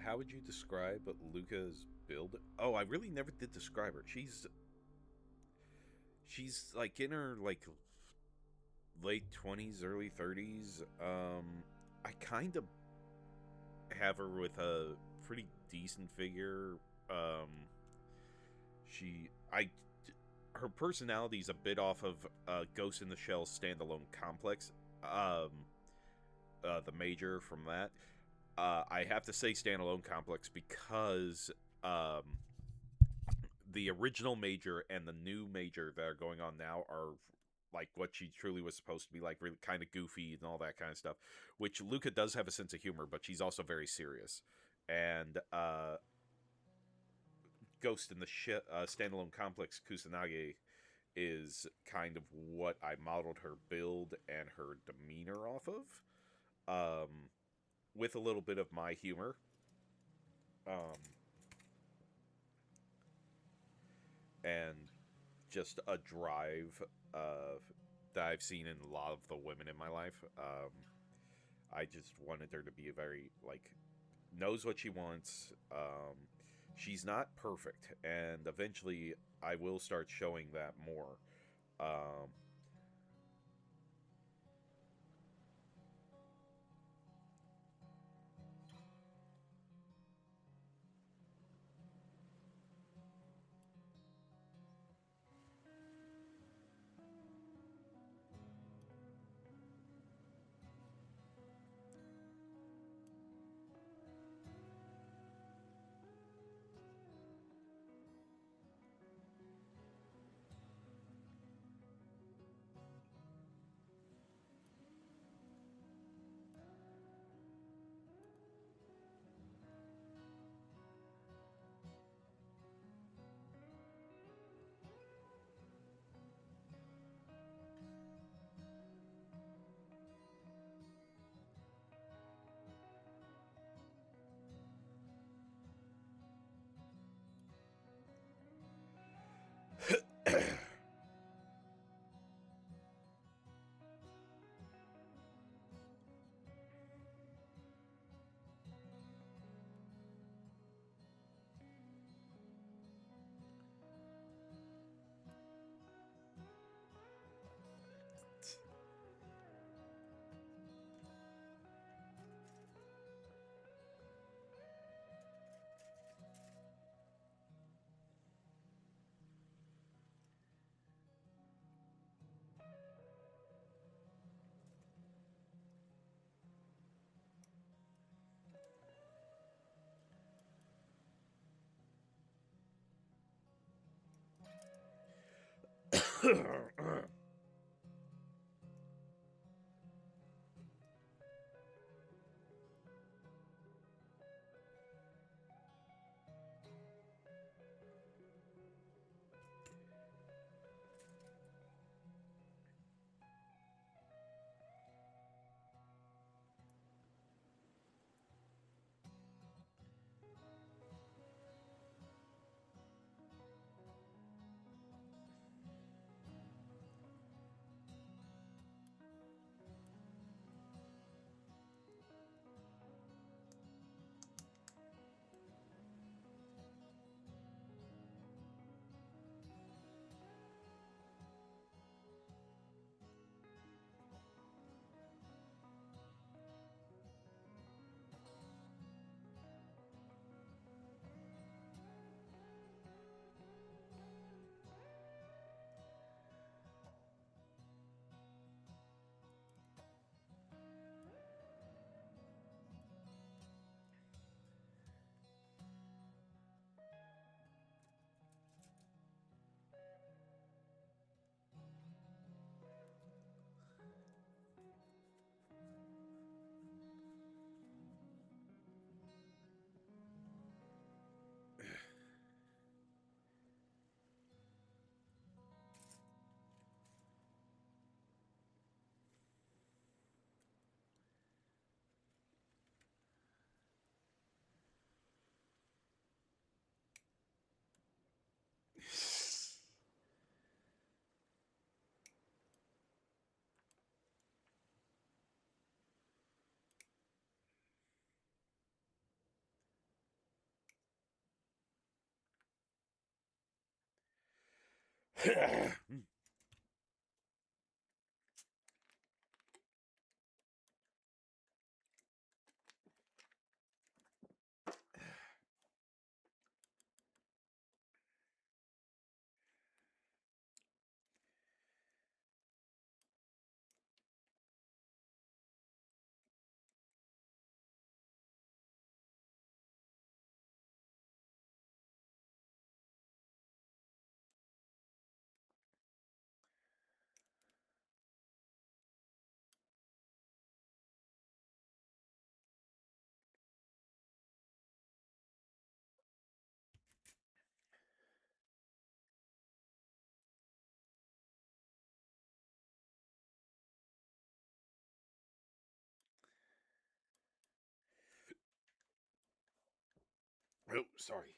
How would you describe Luca's build? Oh, I really never did describe her. She's like in her like late 20s, early 30s. I kind of have her with a pretty decent figure. Um, she I her personality's a bit off of Ghost in the Shell standalone complex. Um, the major from that. I have to say standalone complex because um, the original major and the new major that are going on now are like what she truly was supposed to be, like really kind of goofy and all that kind of stuff. Which Luca does have a sense of humor, but she's also very serious. And Ghost in the standalone complex Kusanagi is kind of what I modeled her build and her demeanor off of, with a little bit of my humor. Um, and just a drive uh, that I've seen in a lot of the women in my life. I just wanted her to be a very like knows what she wants. She's not perfect, and eventually I will start showing that more. Um, Oh, sorry.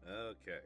Okay.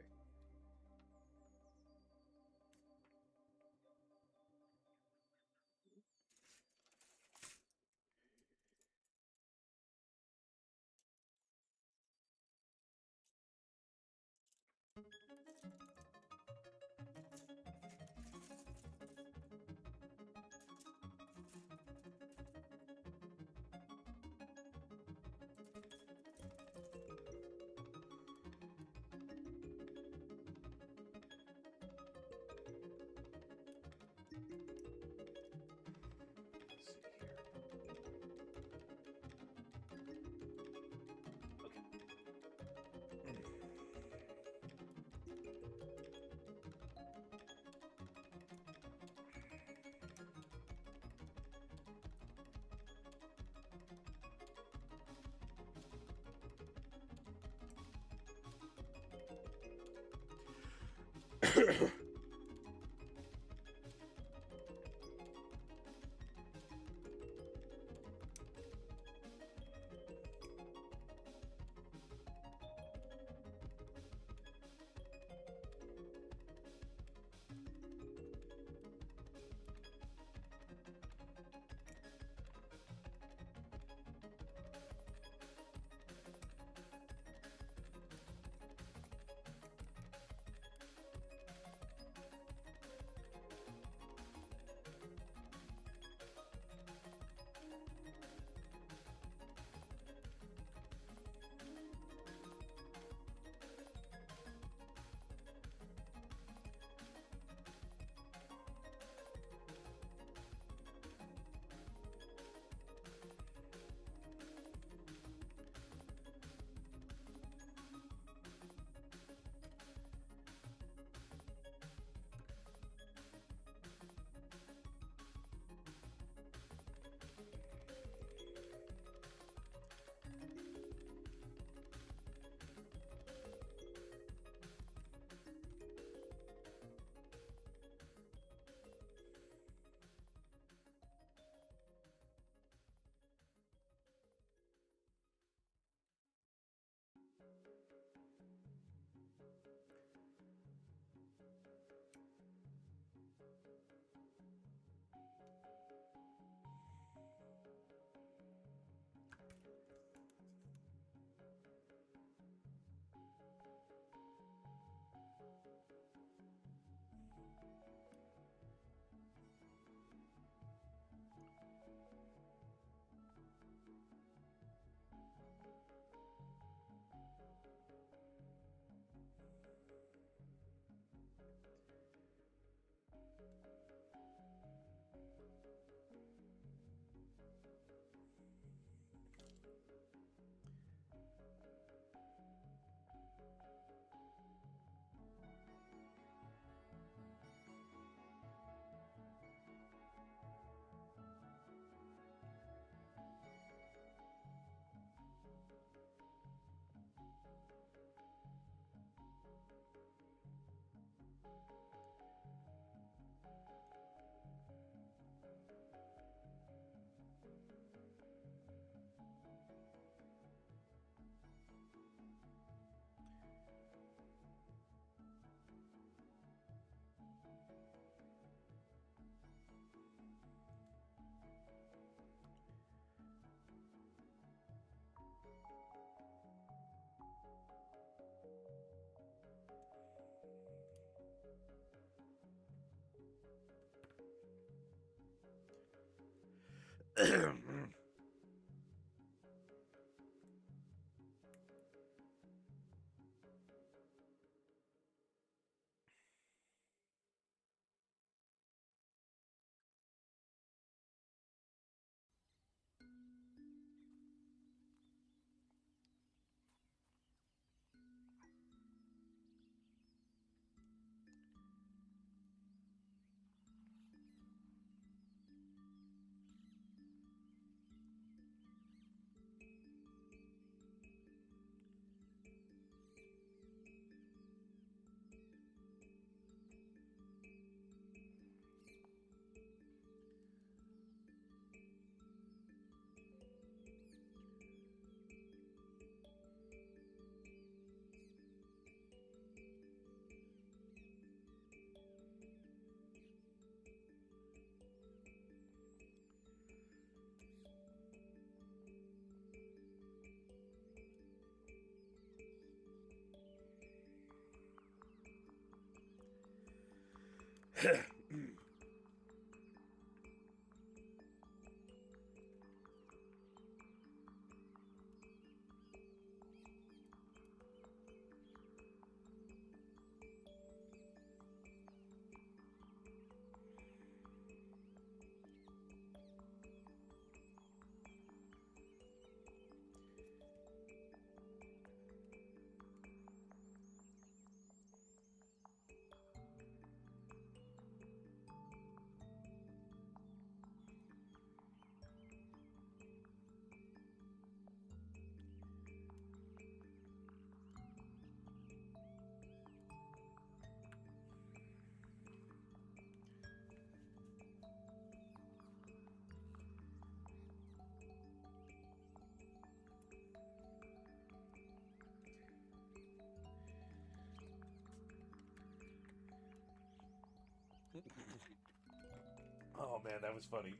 man, that was funny.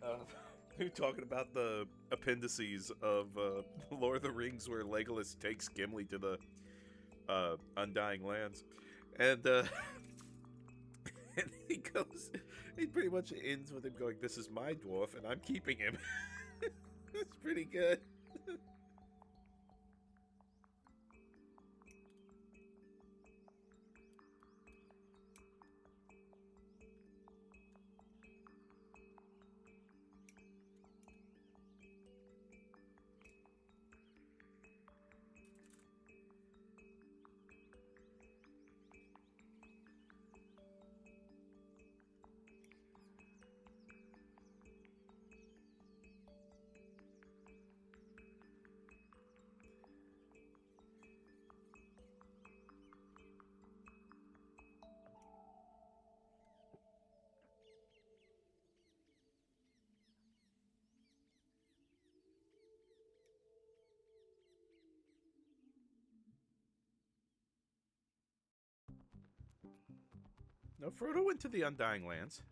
We were talking about the appendices of Lord of the Rings, where Legolas takes Gimli to the Undying Lands, and and he pretty much ends with him going, "This is my dwarf, and I'm keeping him." That's pretty good. No, Frodo went to the Undying Lands.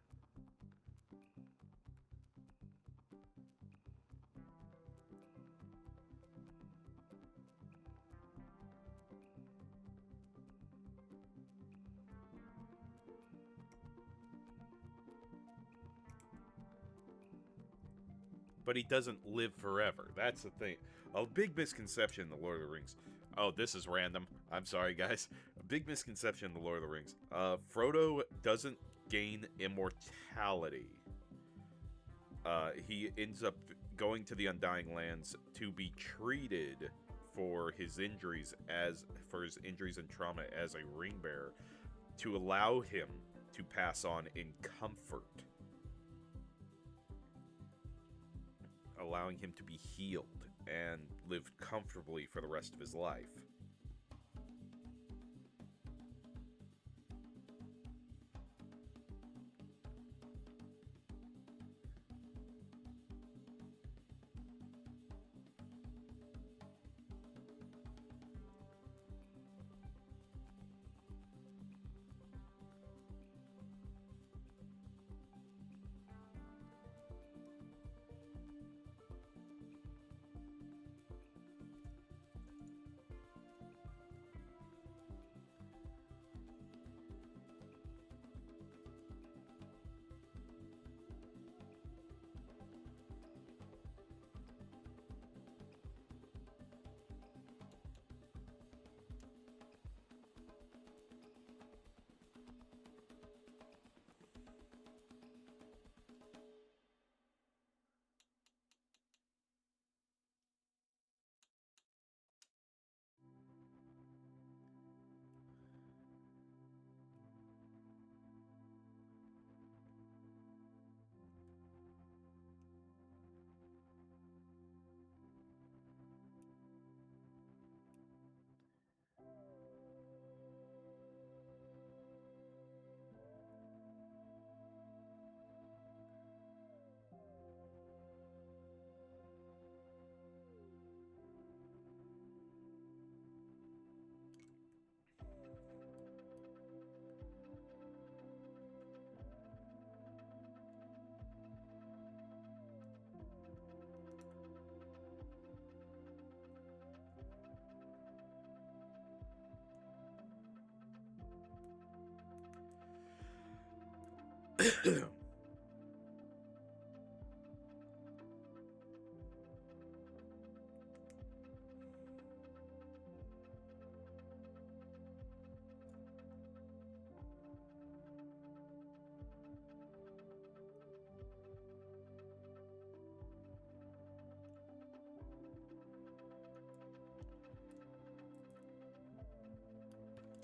But he doesn't live forever. That's the thing. A big misconception in the Lord of the Rings. Oh, this is random. I'm sorry, guys. A big misconception in the Lord of the Rings. Frodo doesn't gain immortality. He ends up going to the Undying Lands to be treated for his injuries and trauma as a ring bearer, to allow him to pass on in comfort, allowing him to be healed and live comfortably for the rest of his life.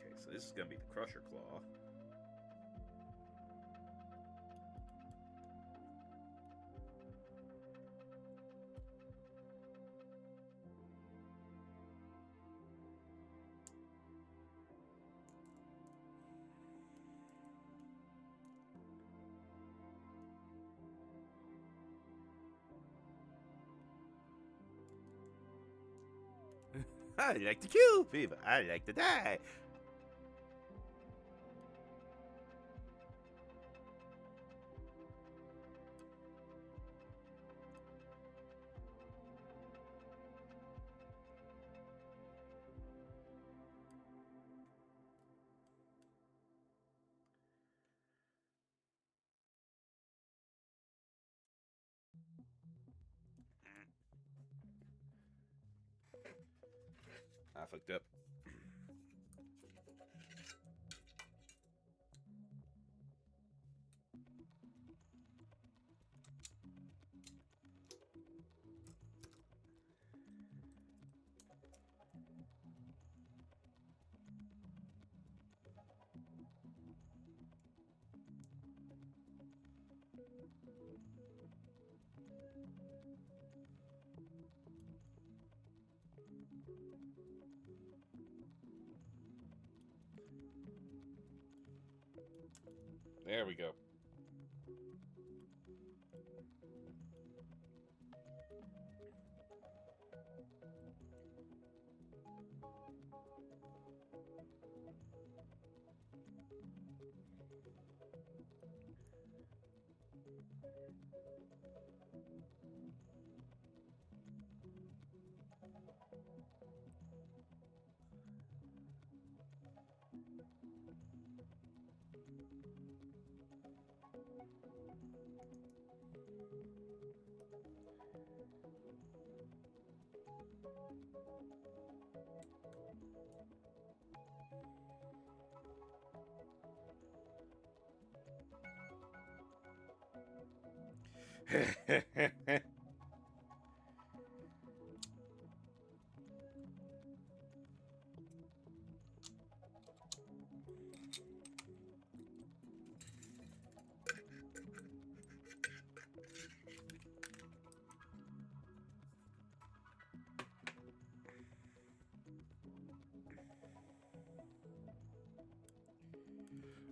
Okay, so this is going to be the Crusher Claw. I like to kill people. I like to die. Catholic dip. There we go.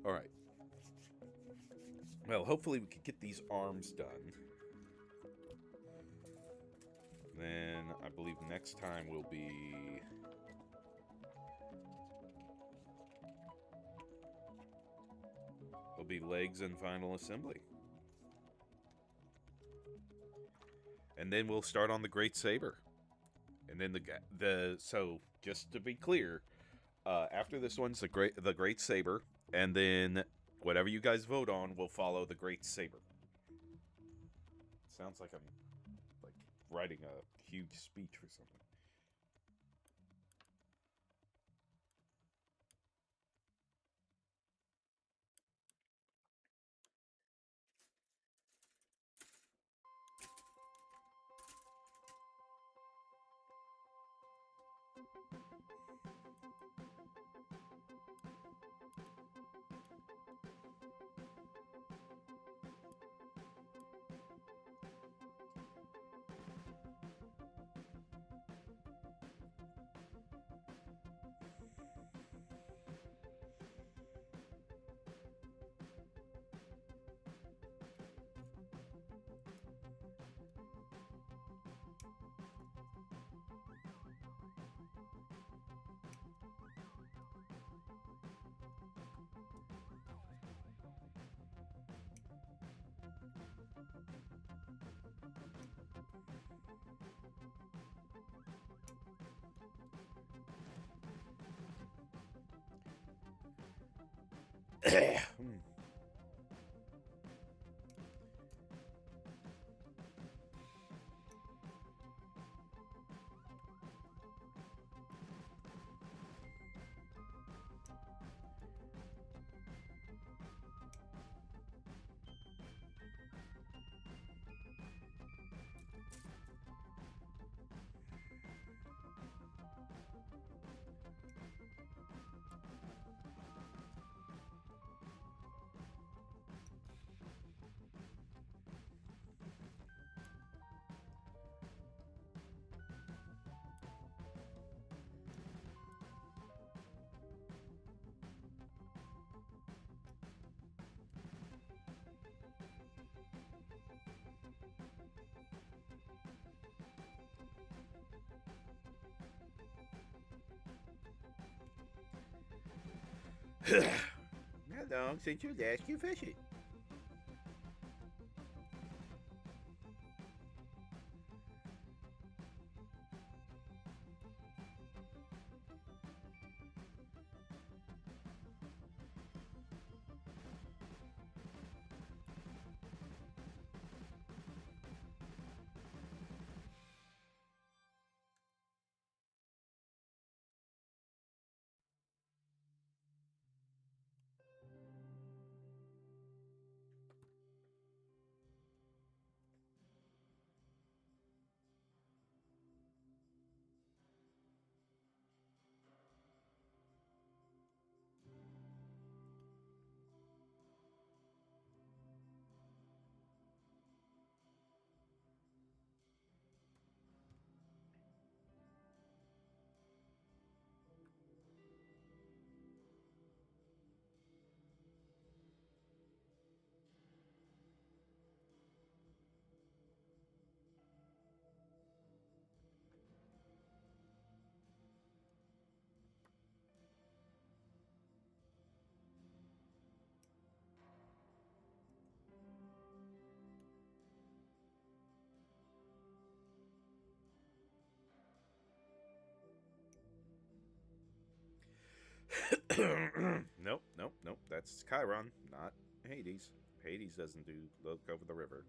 All right. Well, hopefully we can get these arms done. Then I believe next time will be legs and final assembly. And then we'll start on the Great Saber. And then so just to be clear, after this one's the Great Saber, and then whatever you guys vote on will follow the Great Saber. Sounds like I'm like writing a huge speech or something. How long since you last you fishing? Nope, nope, nope. That's Chiron, not Hades. Hades doesn't do look over the river.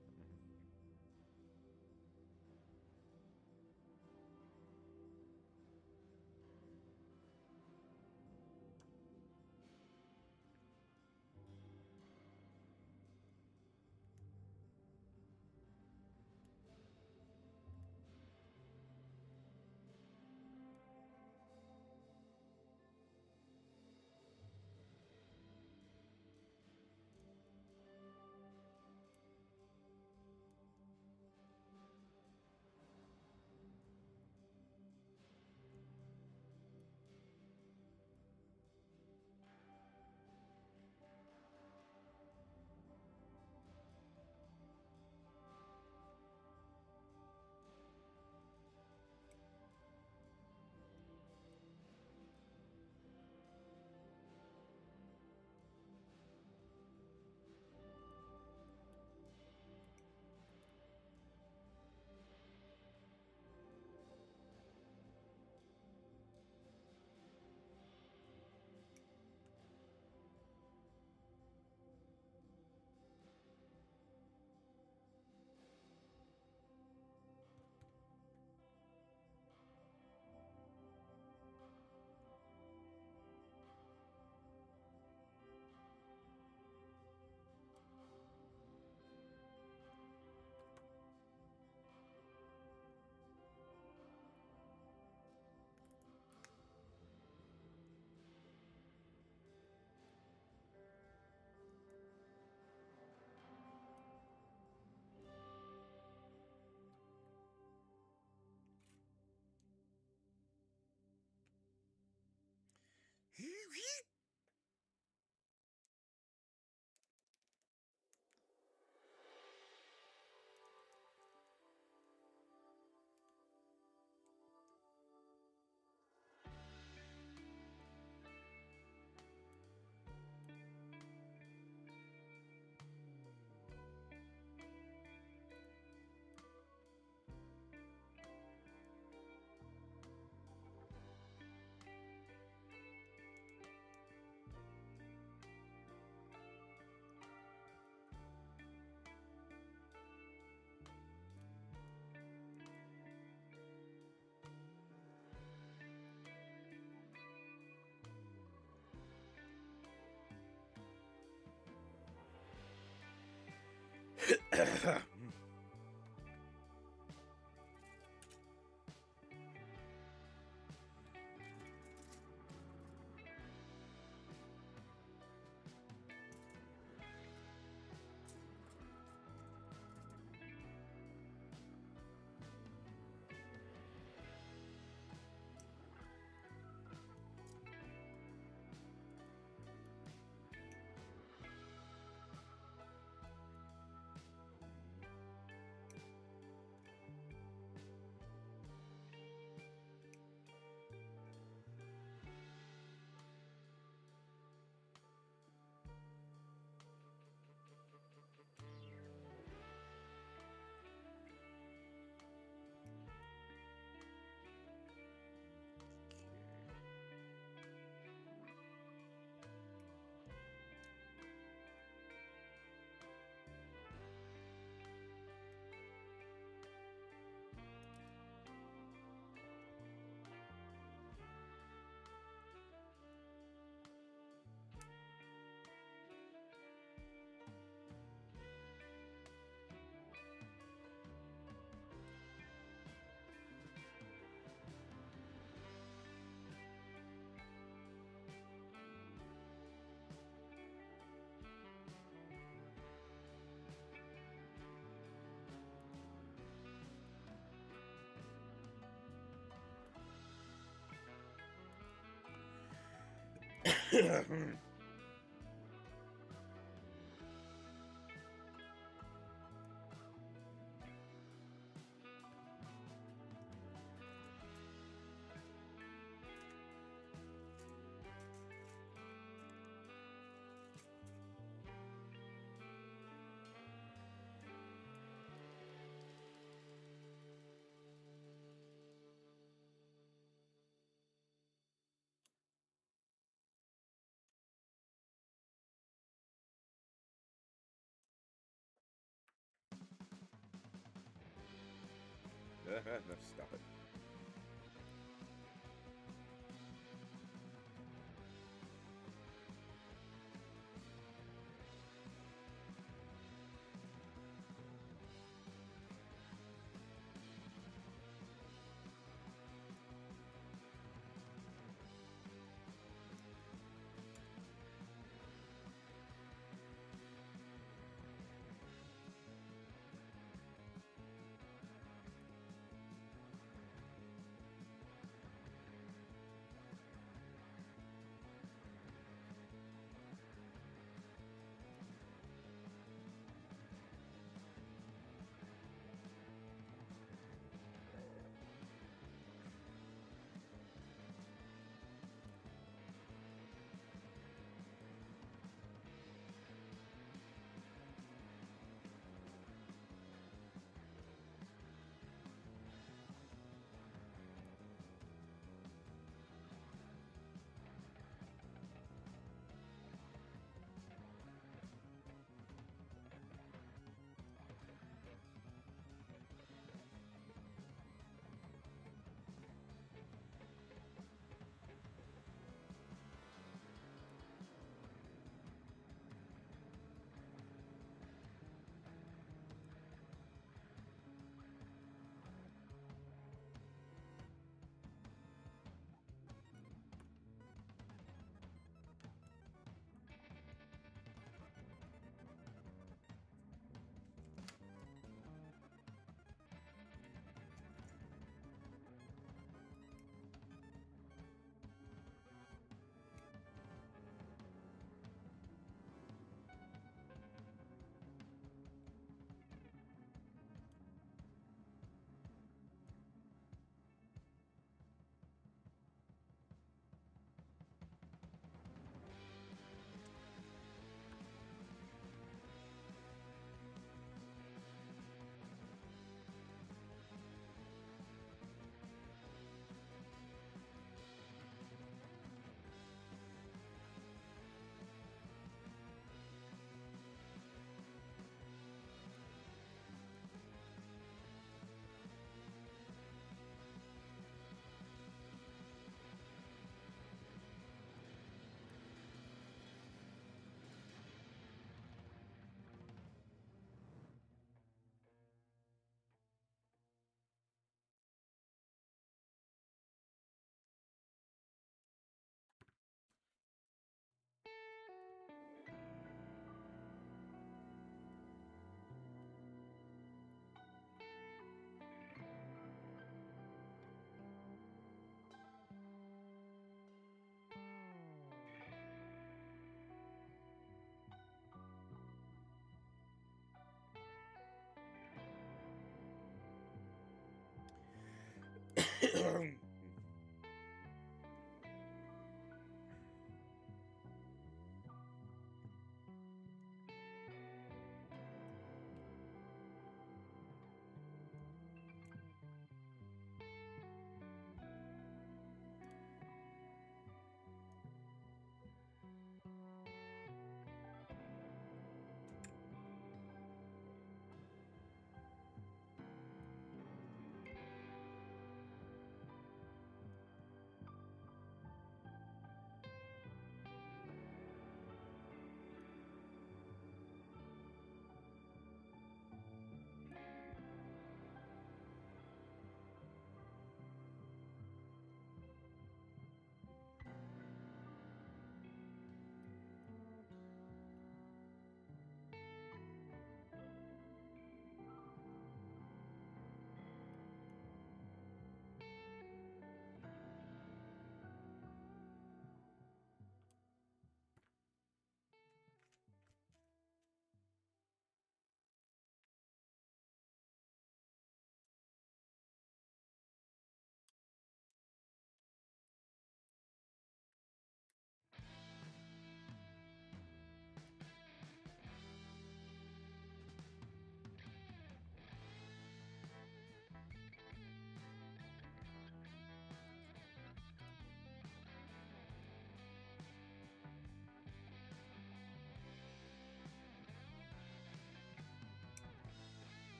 No, stop it.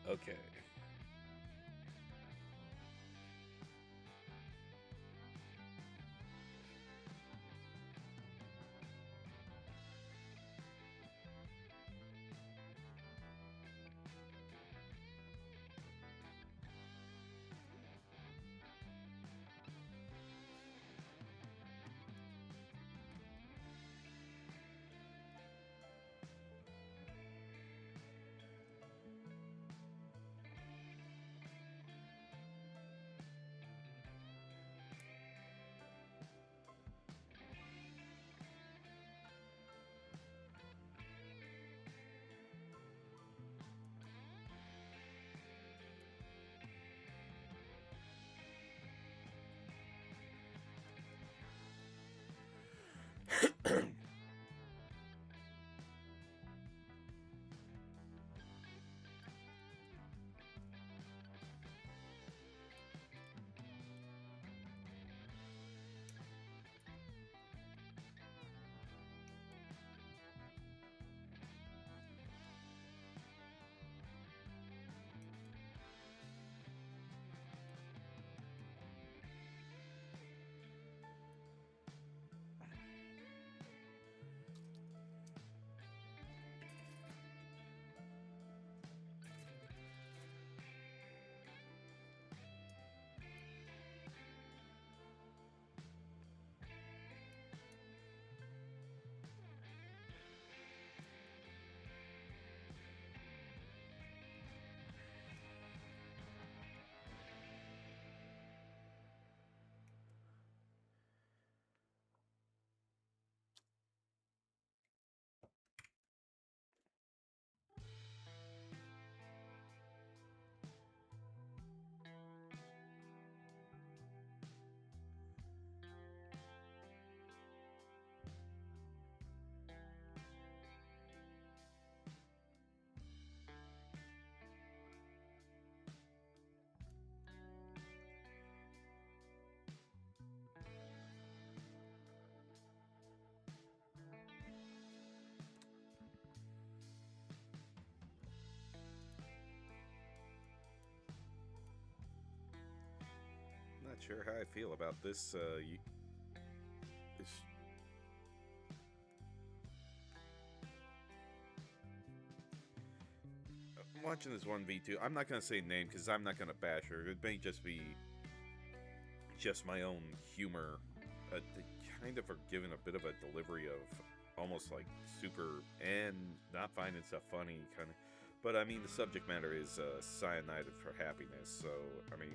Okay. Not sure how I feel about this. This I'm watching this 1v2. I'm not gonna say name because I'm not gonna bash her. It may just be just my own humor. They kind of are giving a bit of a delivery of almost like super and not finding stuff funny, kind of. But I mean, the subject matter is cyanide for happiness. So I mean,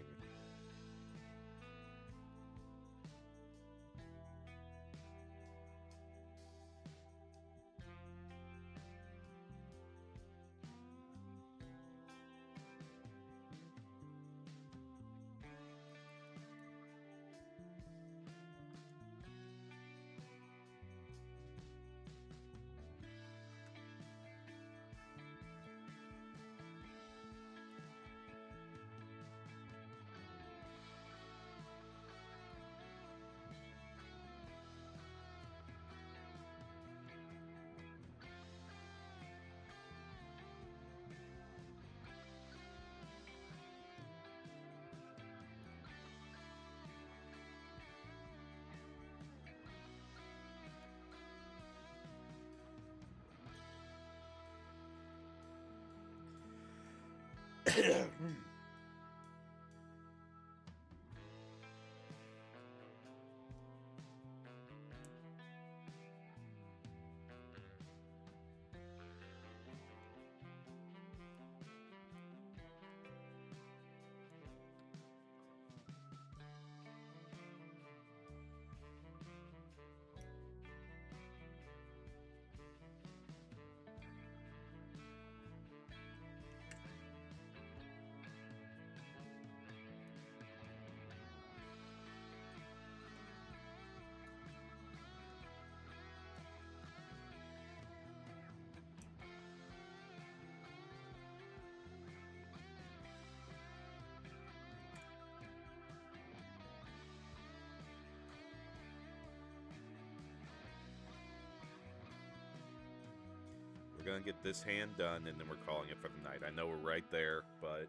gonna get this hand done, and then we're calling it for the night. I know we're right there, but...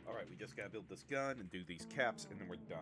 Alright, we just gotta build this gun and do these caps, and then we're done.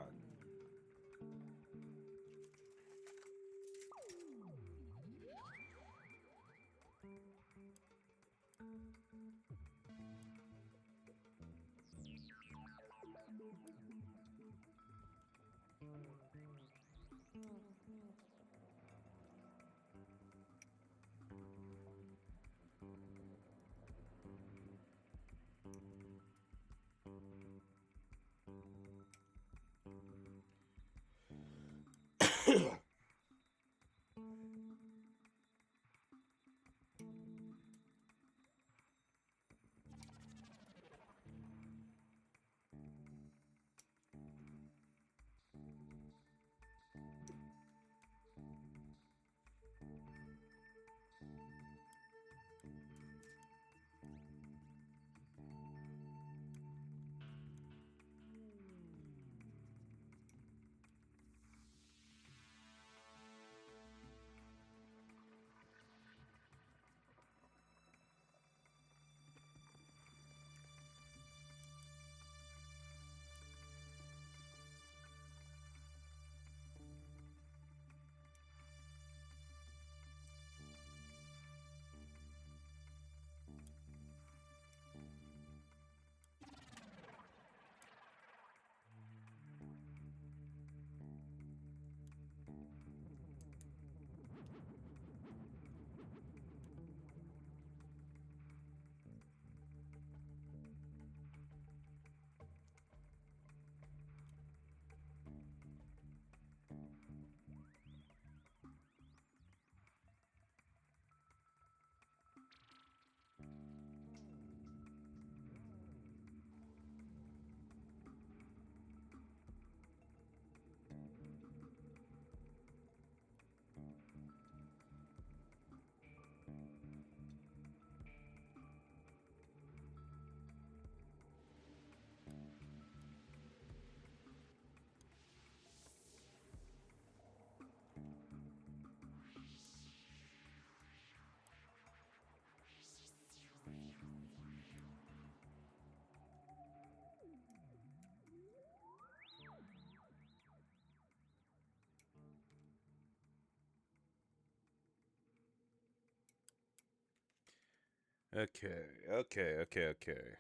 Okay, okay, okay, okay.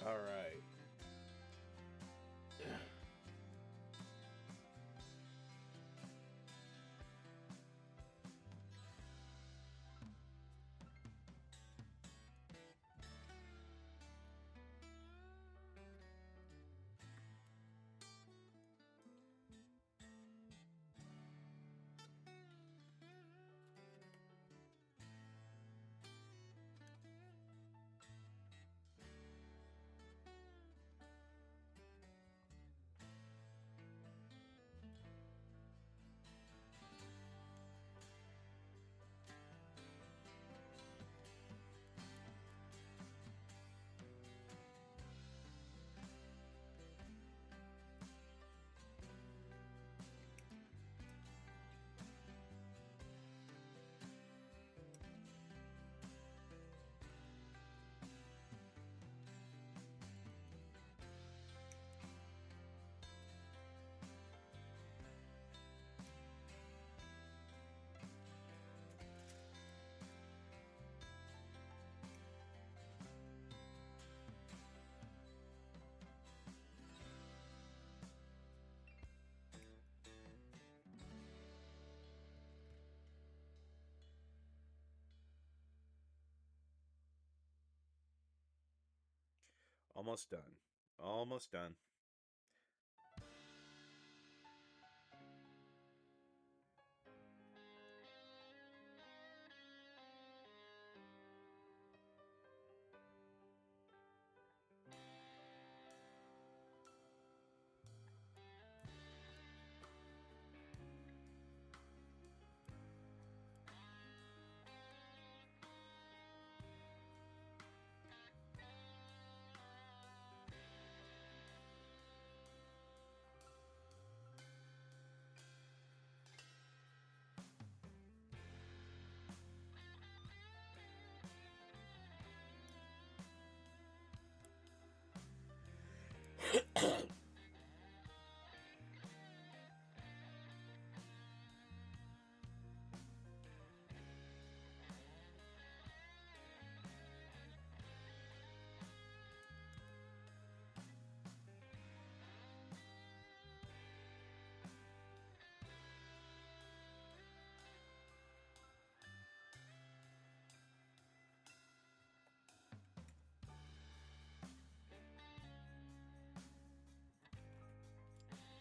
All right. Almost done. Almost done.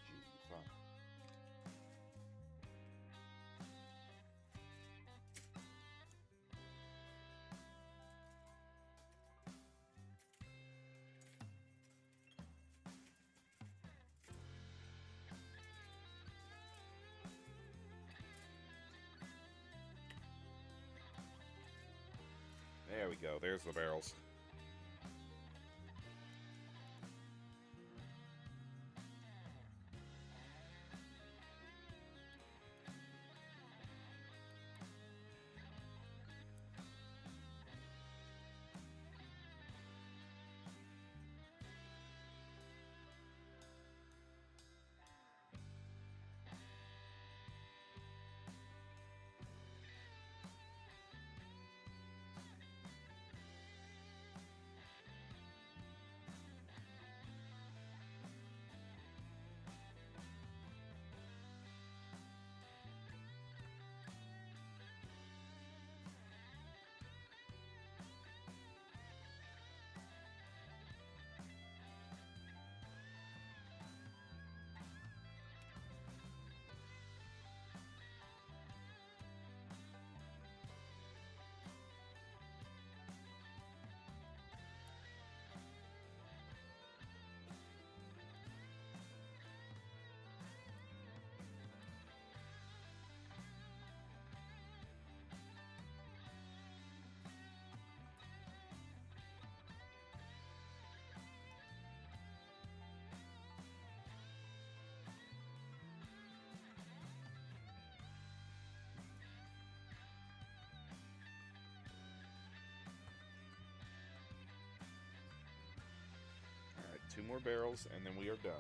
Jeez, huh? There we go. There's the barrels. more barrels, and then we are done.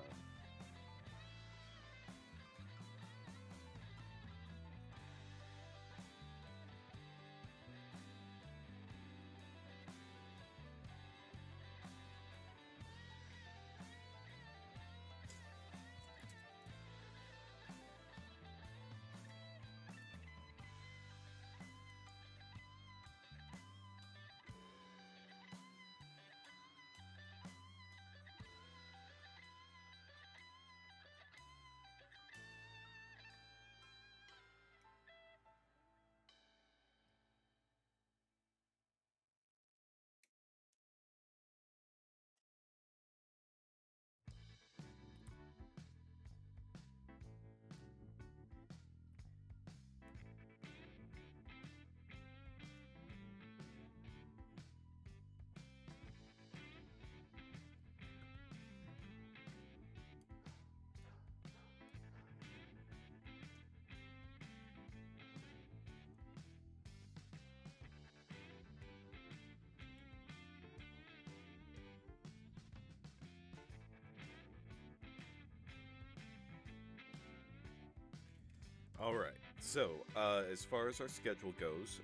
All right. So, as far as our schedule goes,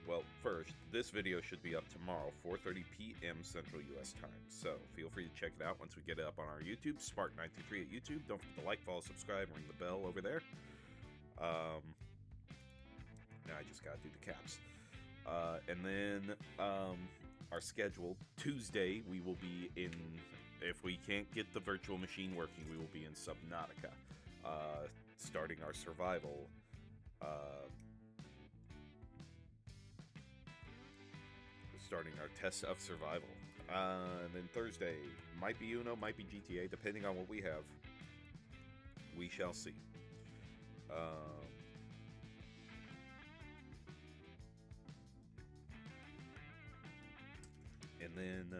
well, first, this video should be up tomorrow, 4:30 p.m. Central U.S. time. So, feel free to check it out once we get it up on our YouTube, Spark923 at YouTube. Don't forget to like, follow, subscribe, ring the bell over there. Now I just gotta do the caps. And then our schedule, Tuesday, we will be in. If we can't get the virtual machine working, we will be in Subnautica. Starting our survival. Starting our test of survival. And then Thursday, might be Uno, might be GTA, depending on what we have. We shall see. And then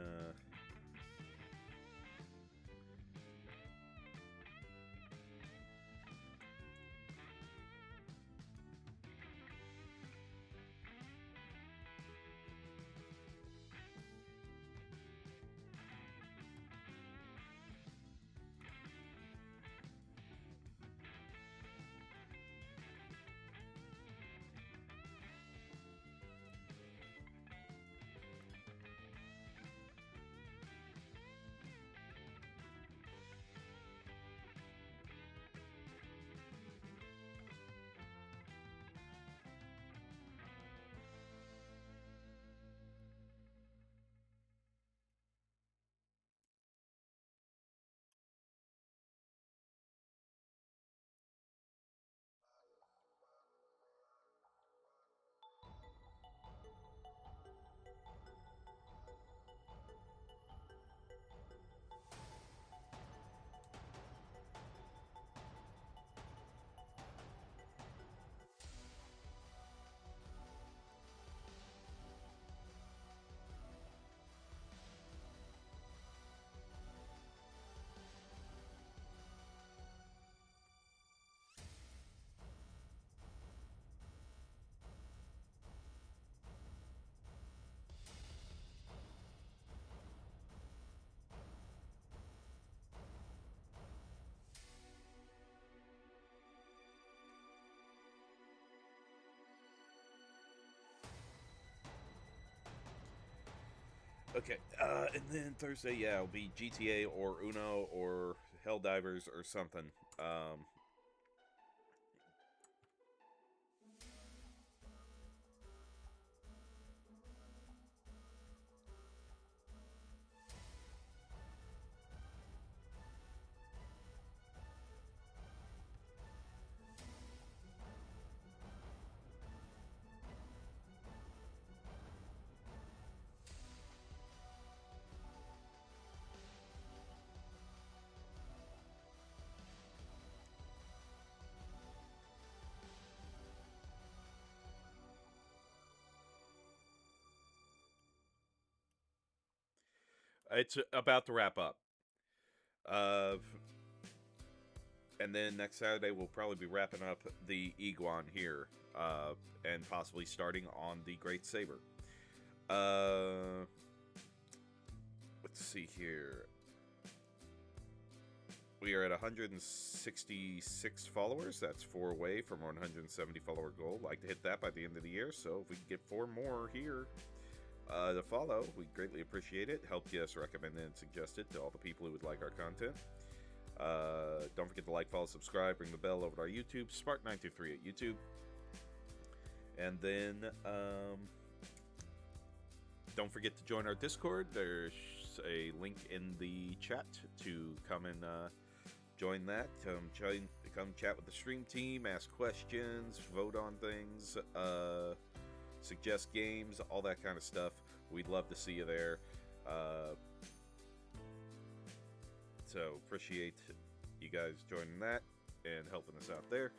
okay, and then Thursday, yeah, it'll be GTA or Uno or Helldivers or something. It's about to wrap up. Uh, and then next Saturday we'll probably be wrapping up the Igaun here, and possibly starting on the Great Saber. let's see here. We are at 166 followers. That's 4 away from our 170 follower goal. Like to hit that by the end of the year. So if we can get 4 more here to follow, we greatly appreciate it. Help get us recommended and suggested to all the people who would like our content. Don't forget to like, follow, subscribe, ring the bell over to our YouTube, Spark923 at YouTube. And then don't forget to join our Discord. There's a link in the chat to come and join that. Come chat with the stream team, ask questions, vote on things, suggest games, all that kind of stuff. We'd love to see you there. So appreciate you guys joining that and helping us out there.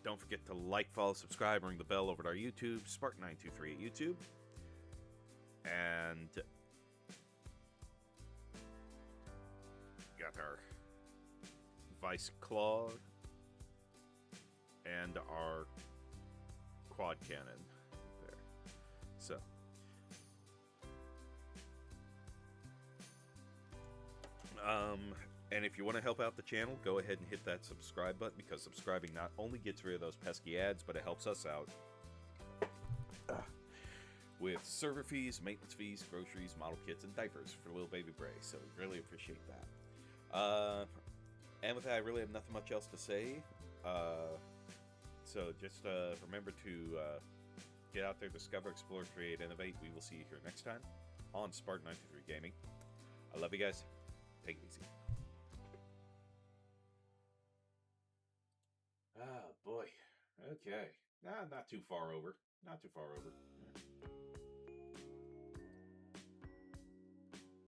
Don't forget to like, follow, subscribe, ring the bell over to our YouTube, Spark923 at YouTube. And got our Vice Claw and our quad cannon there. So and if you want to help out the channel, go ahead and hit that subscribe button, because subscribing not only gets rid of those pesky ads, but it helps us out with server fees, maintenance fees, groceries, model kits, and diapers for little baby Bray. So we really appreciate that. And with that, I really have nothing much else to say. So just remember to get out there, discover, explore, create, innovate. We will see you here next time on Spark923 Gaming. I love you guys. Take it easy. Oh boy. Okay. Nah, not too far over. Not too far over.